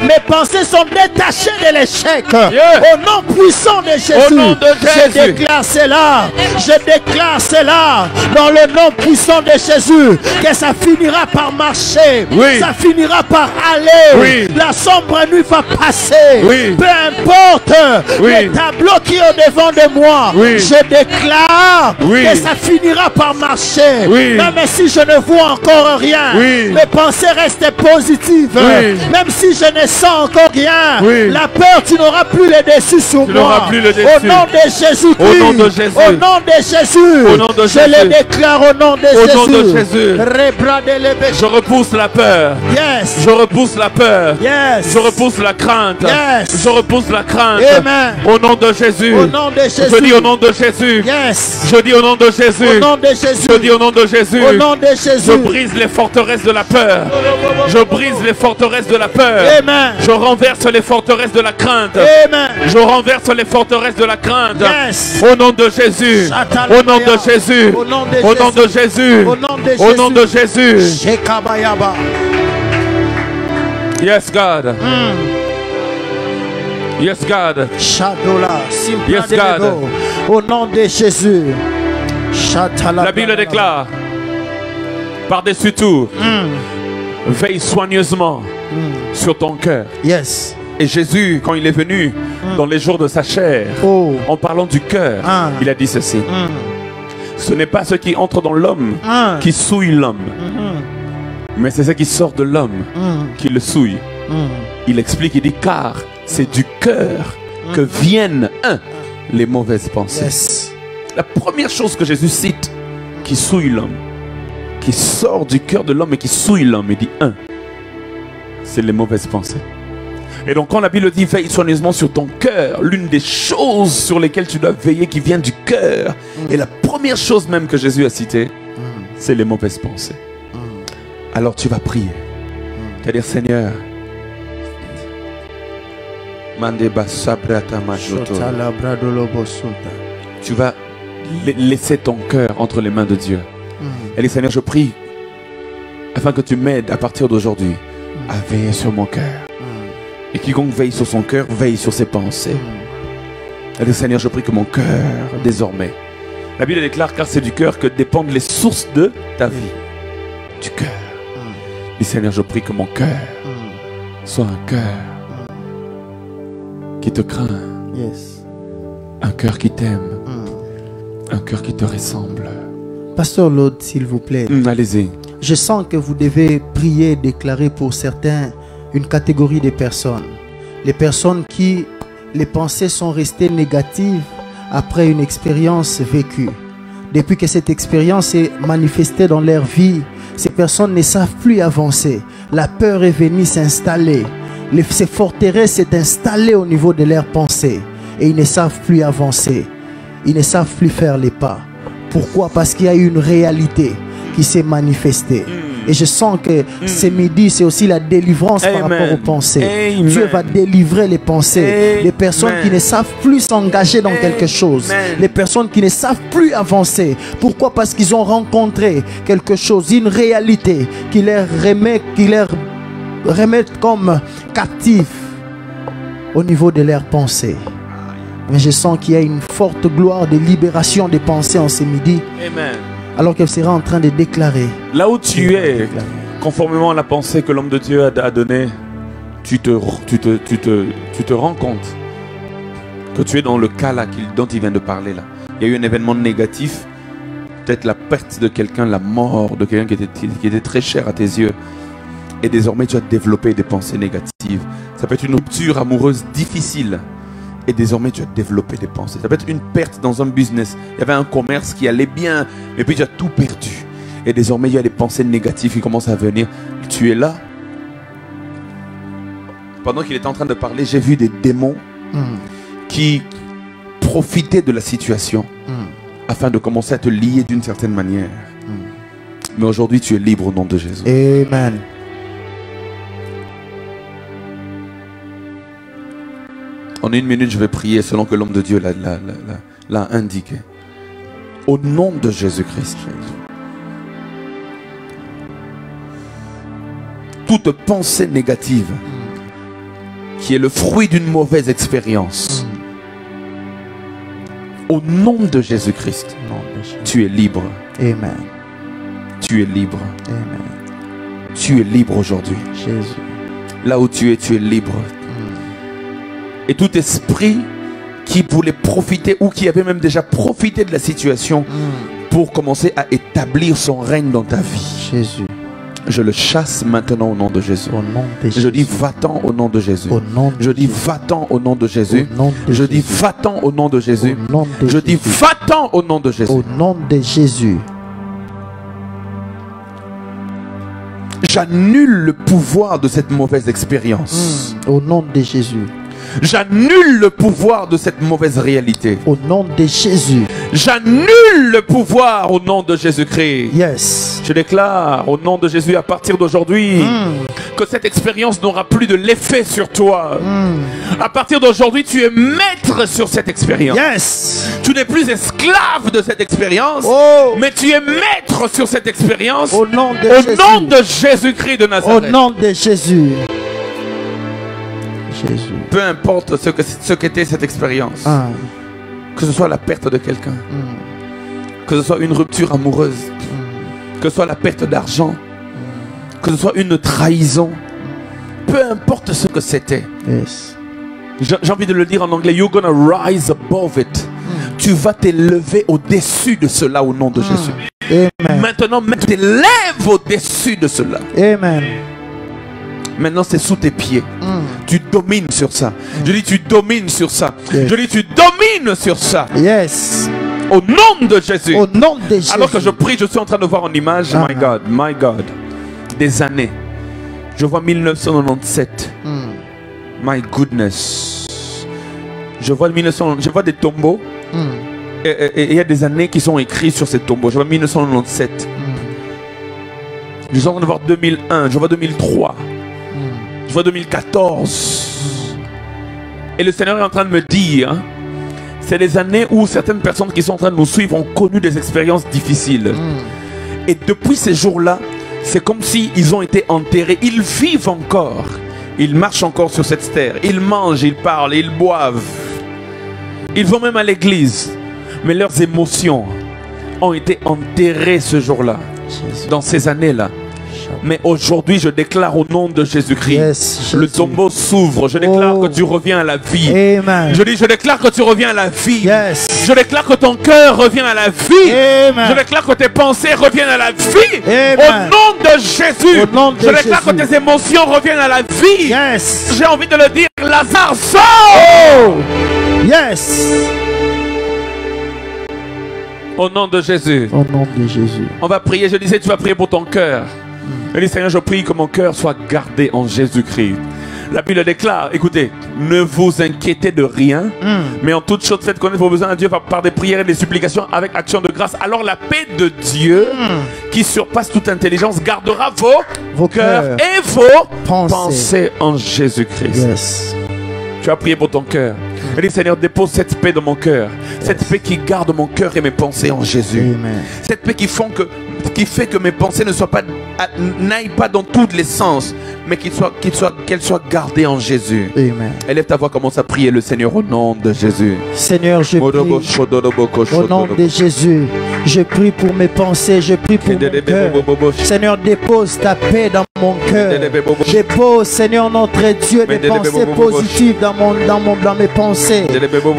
Mes pensées sont détachées de l'échec. Au nom puissant de Jésus. Au nom de Jésus. Je déclare cela. Je déclare cela dans le nom puissant de Jésus. Que ça finira par marcher. Ça finira par aller. La sombre nuit va passer. Peu importe les tableaux qui sont devant de moi. Je déclare que ça finira par marcher. Même si je ne vois encore rien, mes pensées restent positives. Même si je ne sens encore rien, la peur, tu n'auras plus le dessus sur moi. Au nom de Jésus-Christ. Au nom de Jésus. Au nom de Jésus. Au nom de Jésus. Je le déclare au nom de Jésus. Au nom de Jésus. Je repousse la peur. Je repousse la peur. Je repousse la crainte. Je repousse la crainte. Amen. Au nom de Jésus. Au nom de Jésus. Je dis au nom de Jésus. Je dis au nom de Jésus. Au nom de Jésus. Je dis au nom de Jésus. Au nom de Jésus. Je brise les forteresses de la peur. Je brise les forteresses de la peur. Amen. Je renverse les forteresses de la crainte. Amen. Je renverse renverse les forteresses de la crainte. Yes. Au nom de Jésus. Au nom de Jésus. Au nom de Au nom de Jésus. Au nom de Au nom de Jésus. Shekabayaba. Yes, God. Yes, God. Shadola. Yes, God. Au nom de Jésus. La Bible déclare, par-dessus tout, veille soigneusement sur ton cœur. Yes. Et Jésus, quand il est venu dans les jours de sa chair, en parlant du cœur, il a dit ceci. Ce n'est pas ce qui entre dans l'homme qui souille l'homme, mais c'est ce qui sort de l'homme qui le souille. Il explique, il dit, car c'est du cœur que viennent les mauvaises pensées. Yes. La première chose que Jésus cite qui souille l'homme, qui sort du cœur de l'homme et qui souille l'homme, il dit c'est les mauvaises pensées. Et donc quand la Bible dit veille soigneusement sur ton cœur, l'une des choses sur lesquelles tu dois veiller qui vient du cœur, et la première chose même que Jésus a citée, c'est les mauvaises pensées. Alors tu vas prier. Tu vas dire, Seigneur, tu vas laisser ton cœur entre les mains de Dieu. Et dit, Seigneur, je prie afin que tu m'aides à partir d'aujourd'hui à veiller sur mon cœur. Et quiconque veille sur son cœur, veille sur ses pensées. Et dit, Seigneur, je prie que mon cœur, désormais, la Bible déclare, car c'est du cœur que dépendent les sources de ta vie. Du cœur. Et Seigneur, je prie que mon cœur soit un cœur qui te craint. Yes. Un cœur qui t'aime. Un cœur qui te ressemble. Pasteur Lord, s'il vous plaît. Allez-y. Je sens que vous devez prier, déclarer pour certains une catégorie de personnes. Les personnes qui, les pensées sont restées négatives après une expérience vécue. Depuis que cette expérience est manifestée dans leur vie, ces personnes ne savent plus avancer. La peur est venue s'installer. Ces forteresses s'est installées au niveau de leurs pensées. Et ils ne savent plus avancer. Ils ne savent plus faire les pas. Pourquoi? Parce qu'il y a eu une réalité qui s'est manifestée. Et je sens que ce midi, c'est aussi la délivrance par rapport aux pensées. Amen. Dieu va délivrer les pensées. Les personnes qui ne savent plus s'engager dans quelque chose. Les personnes qui ne savent plus avancer. Pourquoi? Parce qu'ils ont rencontré quelque chose, une réalité qui les remet comme captifs au niveau de leurs pensées. Mais je sens qu'il y a une forte gloire de libération des pensées en ce midi. Amen. Alors qu'elle sera en train de déclarer. Là où tu es, conformément à la pensée que l'homme de Dieu a donnée, tu te rends compte que tu es dans le cas là dont il vient de parler là. Il y a eu un événement négatif, peut-être la perte de quelqu'un, la mort de quelqu'un qui était très cher à tes yeux. Et désormais tu as développé des pensées négatives. Ça peut être une rupture amoureuse difficile. Et désormais, tu as développé des pensées. Ça peut être une perte dans un business. Il y avait un commerce qui allait bien, mais puis tu as tout perdu. Et désormais, il y a des pensées négatives qui commencent à venir. Tu es là. Pendant qu'il était en train de parler, j'ai vu des démons qui profitaient de la situation afin de commencer à te lier d'une certaine manière. Mais aujourd'hui, tu es libre au nom de Jésus. Amen. En une minute, je vais prier selon que l'homme de Dieu l'a indiqué. Au nom de Jésus-Christ. Toute pensée négative qui est le fruit d'une mauvaise expérience. Au nom de Jésus-Christ, tu es libre. Amen. Tu es libre. Amen. Tu es libre aujourd'hui. Jésus. Là où tu es libre. Et tout esprit qui voulait profiter ou qui avait même déjà profité de la situation pour commencer à établir son règne dans ta vie. Jésus. Je le chasse maintenant au nom de Jésus. Au nom de Jésus. Je dis va-t'en au nom de Jésus. Au nom de je dis Jésus. va-t'en au nom de Jésus. Au nom de je dis Jésus. va-t'en au nom de Jésus. Au nom de je dis Jésus. va-t'en au nom de Jésus. Au nom de Jésus. J'annule le pouvoir de cette mauvaise expérience. Au nom de Jésus. J'annule le pouvoir de cette mauvaise réalité. Au nom de Jésus. J'annule le pouvoir au nom de Jésus-Christ. Yes. Je déclare au nom de Jésus à partir d'aujourd'hui que cette expérience n'aura plus de l'effet sur toi. À partir d'aujourd'hui, tu es maître sur cette expérience. Yes. Tu n'es plus esclave de cette expérience, mais tu es maître sur cette expérience. Au nom de au Jésus. nom de Jésus-Christ de Nazareth. Au nom de Jésus. Jésus. Peu importe ce qu'était cette expérience. Que ce soit la perte de quelqu'un, que ce soit une rupture amoureuse, que ce soit la perte d'argent, que ce soit une trahison, peu importe ce que c'était. Yes. J'ai envie de le dire en anglais, you're gonna rise above it. Tu vas t'élever au-dessus de cela au nom de Jésus. Amen. Maintenant, t'élèves au-dessus de cela. Amen. Maintenant, c'est sous tes pieds. Tu domines sur ça. Je dis, tu domines sur ça. Yes. Je dis, tu domines sur ça. Yes. Au nom de Jésus. Au nom de Jésus. Alors que je prie, je suis en train de voir en image, my God, des années. Je vois 1997. My goodness. Je vois des tombeaux. Et il y a des années qui sont écrites sur ces tombeaux. Je vois 1997. Je suis en train de voir 2001. Je vois 2003. Je vois 2014. Et le Seigneur est en train de me dire, c'est les années où certaines personnes qui sont en train de nous suivre ont connu des expériences difficiles. Et depuis ces jours-là, c'est comme s'ils ont été enterrés. Ils vivent encore. Ils marchent encore sur cette terre. Ils mangent, ils parlent, ils boivent. Ils vont même à l'église. Mais leurs émotions ont été enterrées ce jour-là. Dans ces années-là. Mais aujourd'hui, je déclare au nom de Jésus-Christ, le tombeau s'ouvre. Je déclare que tu reviens à la vie. Amen. Je déclare que tu reviens à la vie. Yes. Je déclare que ton cœur revient à la vie. Amen. Je déclare que tes pensées reviennent à la vie. Amen. Au nom de Jésus. Au nom de je déclare Jésus. que tes émotions reviennent à la vie. Yes. J'ai envie de le dire, Lazare sort. Yes. Au nom de Jésus. Au nom de Jésus. On va prier. Je disais, tu vas prier pour ton cœur. Je dis, Seigneur, je prie que mon cœur soit gardé en Jésus-Christ. La Bible déclare, écoutez, ne vous inquiétez de rien, mais en toute chose faites connaître vos besoins à Dieu par des prières et des supplications avec action de grâce. Alors la paix de Dieu, qui surpasse toute intelligence, gardera vos cœurs et vos pensées en Jésus-Christ. Yes. Tu as prié pour ton cœur. Je dis, Seigneur, dépose cette paix dans mon cœur. Cette paix qui garde mon cœur et mes pensées en Jésus. Amen. Cette paix qui fait que mes pensées n'aillent pas dans tous les sens, mais qu'elles soient gardées en Jésus. Amen. Élève ta voix, commence à prier le Seigneur au nom de Jésus. Seigneur, je prie au nom de Jésus. Je prie pour mes pensées, je prie pour mon cœur. Seigneur, dépose ta paix dans mon cœur. Dépose, Seigneur notre Dieu, des pensées positives dans mes pensées.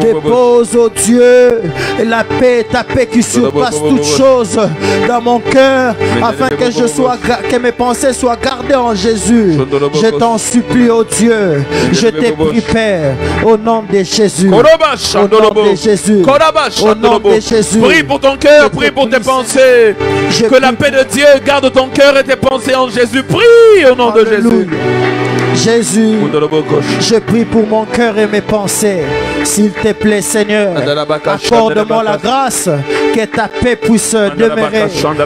Dépose, oh Dieu, la paix, ta paix qui surpasse toute chose dans mon cœur, afin que mes pensées soient gardées en Jésus. Je t'en supplie, oh Dieu. Je t'ai pris, Père, au nom de Jésus. Au nom de Jésus. Au nom de Jésus. Prie pour ton cœur, prie pour tes pensées. Que la paix de Dieu garde ton cœur et tes pensées en Jésus. Prie au nom de Jésus. Jésus, je prie pour mon cœur et mes pensées. S'il te plaît, Seigneur, accorde-moi la grâce que ta paix puisse demeurer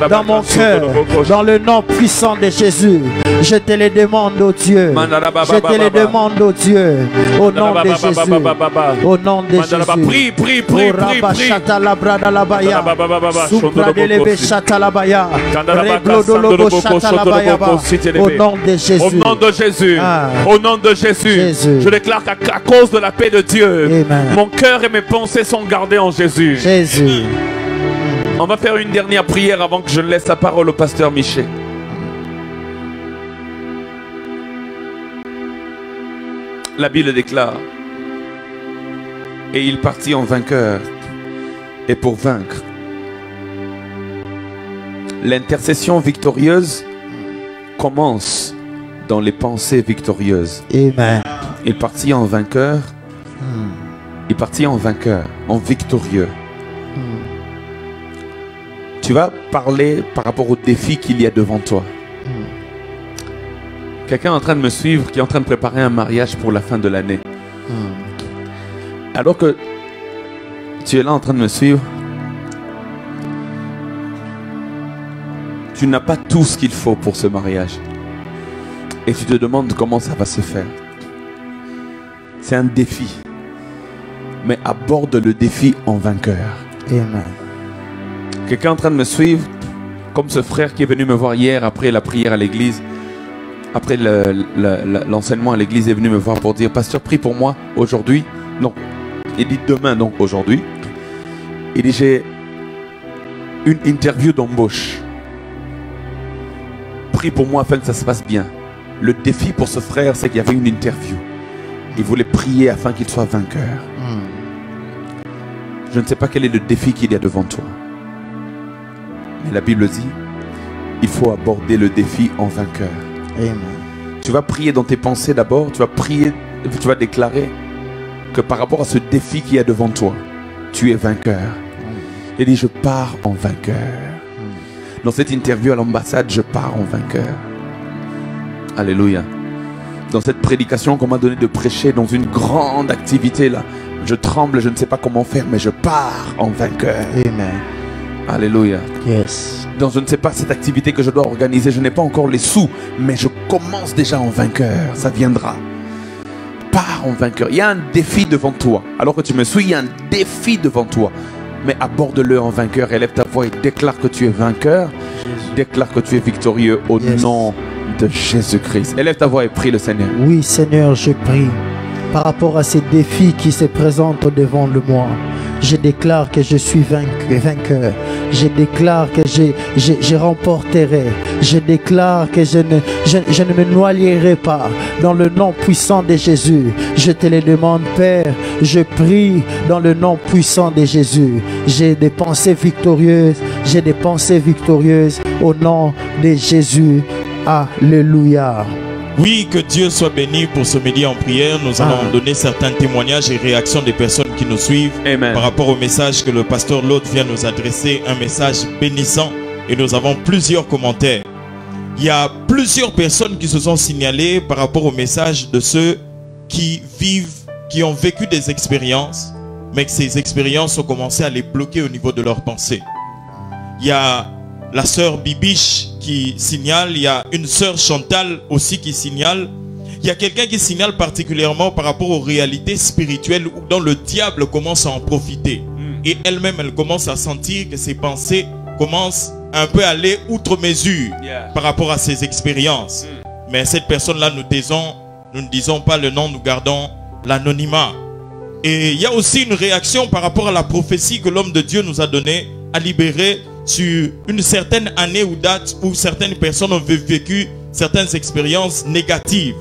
dans mon cœur, dans le nom puissant de Jésus. Je te le demande, oh Dieu. Je te le demande, oh Dieu. Au nom de Jésus. Au nom de Jésus. Prie. Au nom de Jésus. Au nom de Jésus. Au nom de Jésus. Je déclare qu'à cause de la paix de Dieu, mon cœur et mes pensées sont gardés en Jésus. Jésus. On va faire une dernière prière avant que je laisse la parole au pasteur Miché. La Bible déclare: et il partit en vainqueur, et pour vaincre. L'intercession victorieuse commence dans les pensées victorieuses. Amen. Il partit en vainqueur. Il partit en vainqueur, en victorieux. Tu vas parler par rapport au défi qu'il y a devant toi. Quelqu'un est en train de me suivre, qui est en train de préparer un mariage pour la fin de l'année. Alors que tu es là en train de me suivre, tu n'as pas tout ce qu'il faut pour ce mariage. et tu te demandes comment ça va se faire. C'est un défi. Mais aborde le défi en vainqueur. Amen. Quelqu'un est en train de me suivre, comme ce frère qui est venu me voir hier après la prière à l'église. Après l'enseignement à l'église, est venu me voir pour dire, pasteur, prie pour moi aujourd'hui. Non, il dit demain, donc aujourd'hui. Il dit, j'ai une interview d'embauche. Prie pour moi afin que ça se passe bien. Le défi pour ce frère, c'est qu'il y avait une interview. Il voulait prier afin qu'il soit vainqueur. Je ne sais pas quel est le défi qu'il y a devant toi. Mais la Bible dit, il faut aborder le défi en vainqueur. Amen. Tu vas prier dans tes pensées d'abord. Tu vas prier, tu vas déclarer que par rapport à ce défi qu'il y a devant toi, tu es vainqueur. Il dit, je pars en vainqueur. Dans cette interview à l'ambassade, je pars en vainqueur. Alléluia. Dans cette prédication qu'on m'a donné de prêcher dans une grande activité là, je tremble, je ne sais pas comment faire, mais je pars en vainqueur. Amen. Alléluia. Yes. Dans je ne sais pas cette activité que je dois organiser, je n'ai pas encore les sous, mais je commence déjà en vainqueur. Ça viendra. Pars en vainqueur. Il y a un défi devant toi. Alors que tu me suis, il y a un défi devant toi. Mais aborde-le en vainqueur. Élève ta voix et déclare que tu es vainqueur. Jésus. Déclare que tu es victorieux au nom de Jésus-Christ. Élève ta voix et prie le Seigneur. Oui, Seigneur, je prie. Par rapport à ces défis qui se présentent devant le moi, je déclare que je suis vainqueur. Je déclare que je remporterai. Je déclare que je ne me noierai pas. Dans le nom puissant de Jésus, je te le demande, Père. Je prie dans le nom puissant de Jésus. J'ai des pensées victorieuses. J'ai des pensées victorieuses au nom de Jésus. Alléluia. Oui, que Dieu soit béni pour ce midi en prière. Nous allons donner certains témoignages et réactions des personnes qui nous suivent. Amen. Par rapport au message que le pasteur Lot vient nous adresser, un message bénissant, et nous avons plusieurs commentaires. Il y a plusieurs personnes qui se sont signalées par rapport au message de ceux qui vivent, qui ont vécu des expériences, mais que ces expériences ont commencé à les bloquer au niveau de leurs pensées. Il y a la sœur Bibiche qui signale, il y a une sœur Chantal aussi qui signale. Il y a quelqu'un qui signale particulièrement par rapport aux réalités spirituelles dont le diable commence à en profiter. Et elle-même, elle commence à sentir que ses pensées commencent un peu à aller outre mesure par rapport à ses expériences. Mais cette personne-là, nous ne disons pas le nom, nous gardons l'anonymat. Et il y a aussi une réaction par rapport à la prophétie que l'homme de Dieu nous a donnée à libérer sur une certaine année ou date où certaines personnes ont vécu certaines expériences négatives.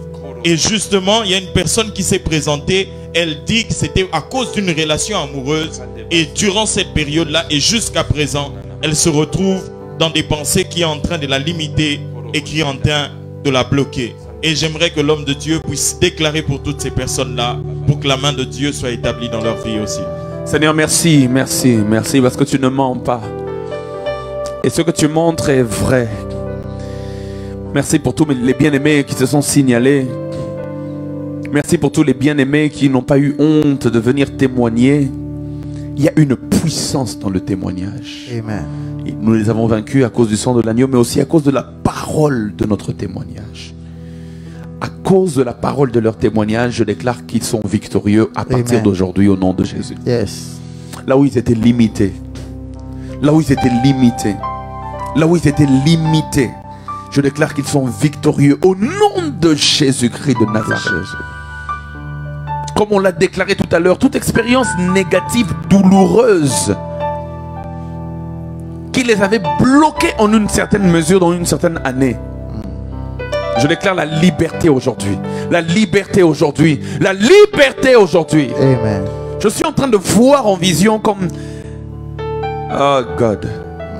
Et justement, il y a une personne qui s'est présentée, elle dit que c'était à cause d'une relation amoureuse. Et durant cette période-là et jusqu'à présent, elle se retrouve dans des pensées qui sont en train de la limiter et qui sont en train de la bloquer. Et j'aimerais que l'homme de Dieu puisse déclarer pour toutes ces personnes-là, pour que la main de Dieu soit établie dans leur vie aussi. Seigneur, merci, merci, merci, parce que tu ne mens pas. Et ce que tu montres est vrai. Merci pour tous les bien-aimés qui se sont signalés. Merci pour tous les bien-aimés qui n'ont pas eu honte de venir témoigner. Il y a une puissance dans le témoignage. Amen. Et nous les avons vaincus à cause du sang de l'agneau, mais aussi à cause de la parole de notre témoignage. À cause de la parole de leur témoignage, je déclare qu'ils sont victorieux à partir d'aujourd'hui au nom de Jésus. Yes. Là où ils étaient limités, là où ils étaient limités, là où ils étaient limités, je déclare qu'ils sont victorieux au nom de Jésus-Christ de Nazareth. Comme on l'a déclaré tout à l'heure, toute expérience négative, douloureuse, qui les avait bloqués en une certaine mesure, dans une certaine année, je déclare la liberté aujourd'hui. La liberté aujourd'hui. La liberté aujourd'hui. Amen. Je suis en train de voir en vision comme... Oh God.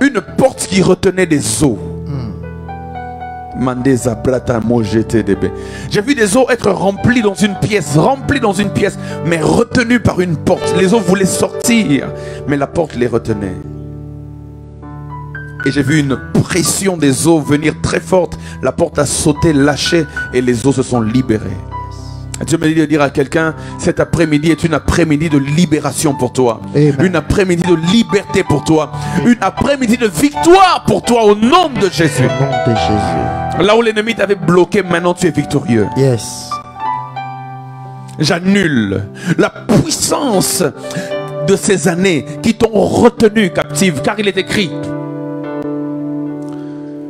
Une porte qui retenait des eaux. J'ai vu des eaux être remplies dans une pièce, mais retenues par une porte. Les eaux voulaient sortir, mais la porte les retenait. Et j'ai vu une pression des eaux venir très forte. La porte a sauté, lâché, et les eaux se sont libérées. Dieu me dit de dire à quelqu'un, cet après-midi est une après-midi de libération pour toi. Amen. Une après-midi de liberté pour toi. Une après-midi de victoire pour toi au nom de Jésus. Au nom de Jésus. Là où l'ennemi t'avait bloqué, maintenant tu es victorieux. Yes. J'annule la puissance de ces années qui t'ont retenu captive, car il est écrit,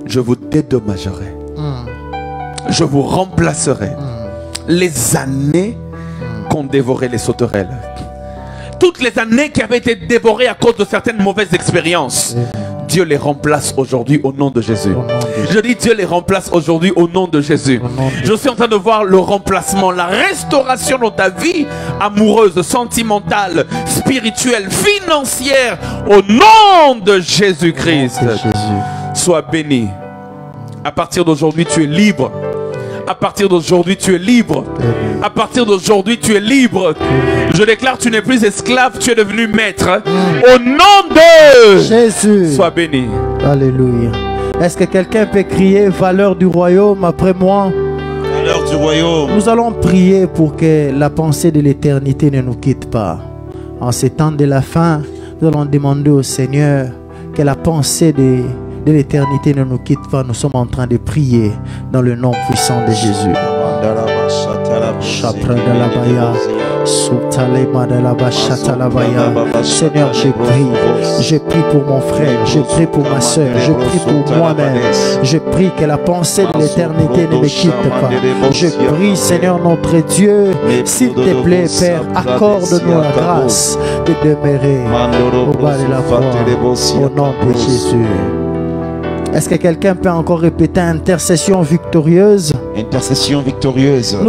je vous dédommagerai. Je vous remplacerai. Les années qu'ont dévoré les sauterelles. Toutes les années qui avaient été dévorées à cause de certaines mauvaises expériences. Dieu les remplace aujourd'hui au nom de Jésus. Je dis Dieu les remplace aujourd'hui au nom de Jésus. Je suis en train de voir le remplacement, la restauration dans ta vie amoureuse, sentimentale, spirituelle, financière au nom de Jésus-Christ. Sois béni. À partir d'aujourd'hui, tu es libre. À partir d'aujourd'hui, tu es libre. À partir d'aujourd'hui, tu es libre. Je déclare, tu n'es plus esclave, tu es devenu maître. Au nom de Jésus. Sois béni. Alléluia. Est-ce que quelqu'un peut crier valeur du royaume après moi? Valeur du royaume. Nous allons prier pour que la pensée de l'éternité ne nous quitte pas. En ces temps de la fin, nous allons demander au Seigneur que la pensée de l'éternité ne nous quitte pas. Nous sommes en train de prier dans le nom puissant de Jésus. Seigneur, je prie pour mon frère, je prie pour ma soeur, je prie pour moi-même. Je prie que la pensée de l'éternité ne me quitte pas. Je prie, Seigneur notre Dieu, s'il te plaît, Père, accorde-nous la grâce de demeurer au bas de la croix, au nom de Jésus. Est-ce que quelqu'un peut encore répéter intercession victorieuse? Intercession victorieuse.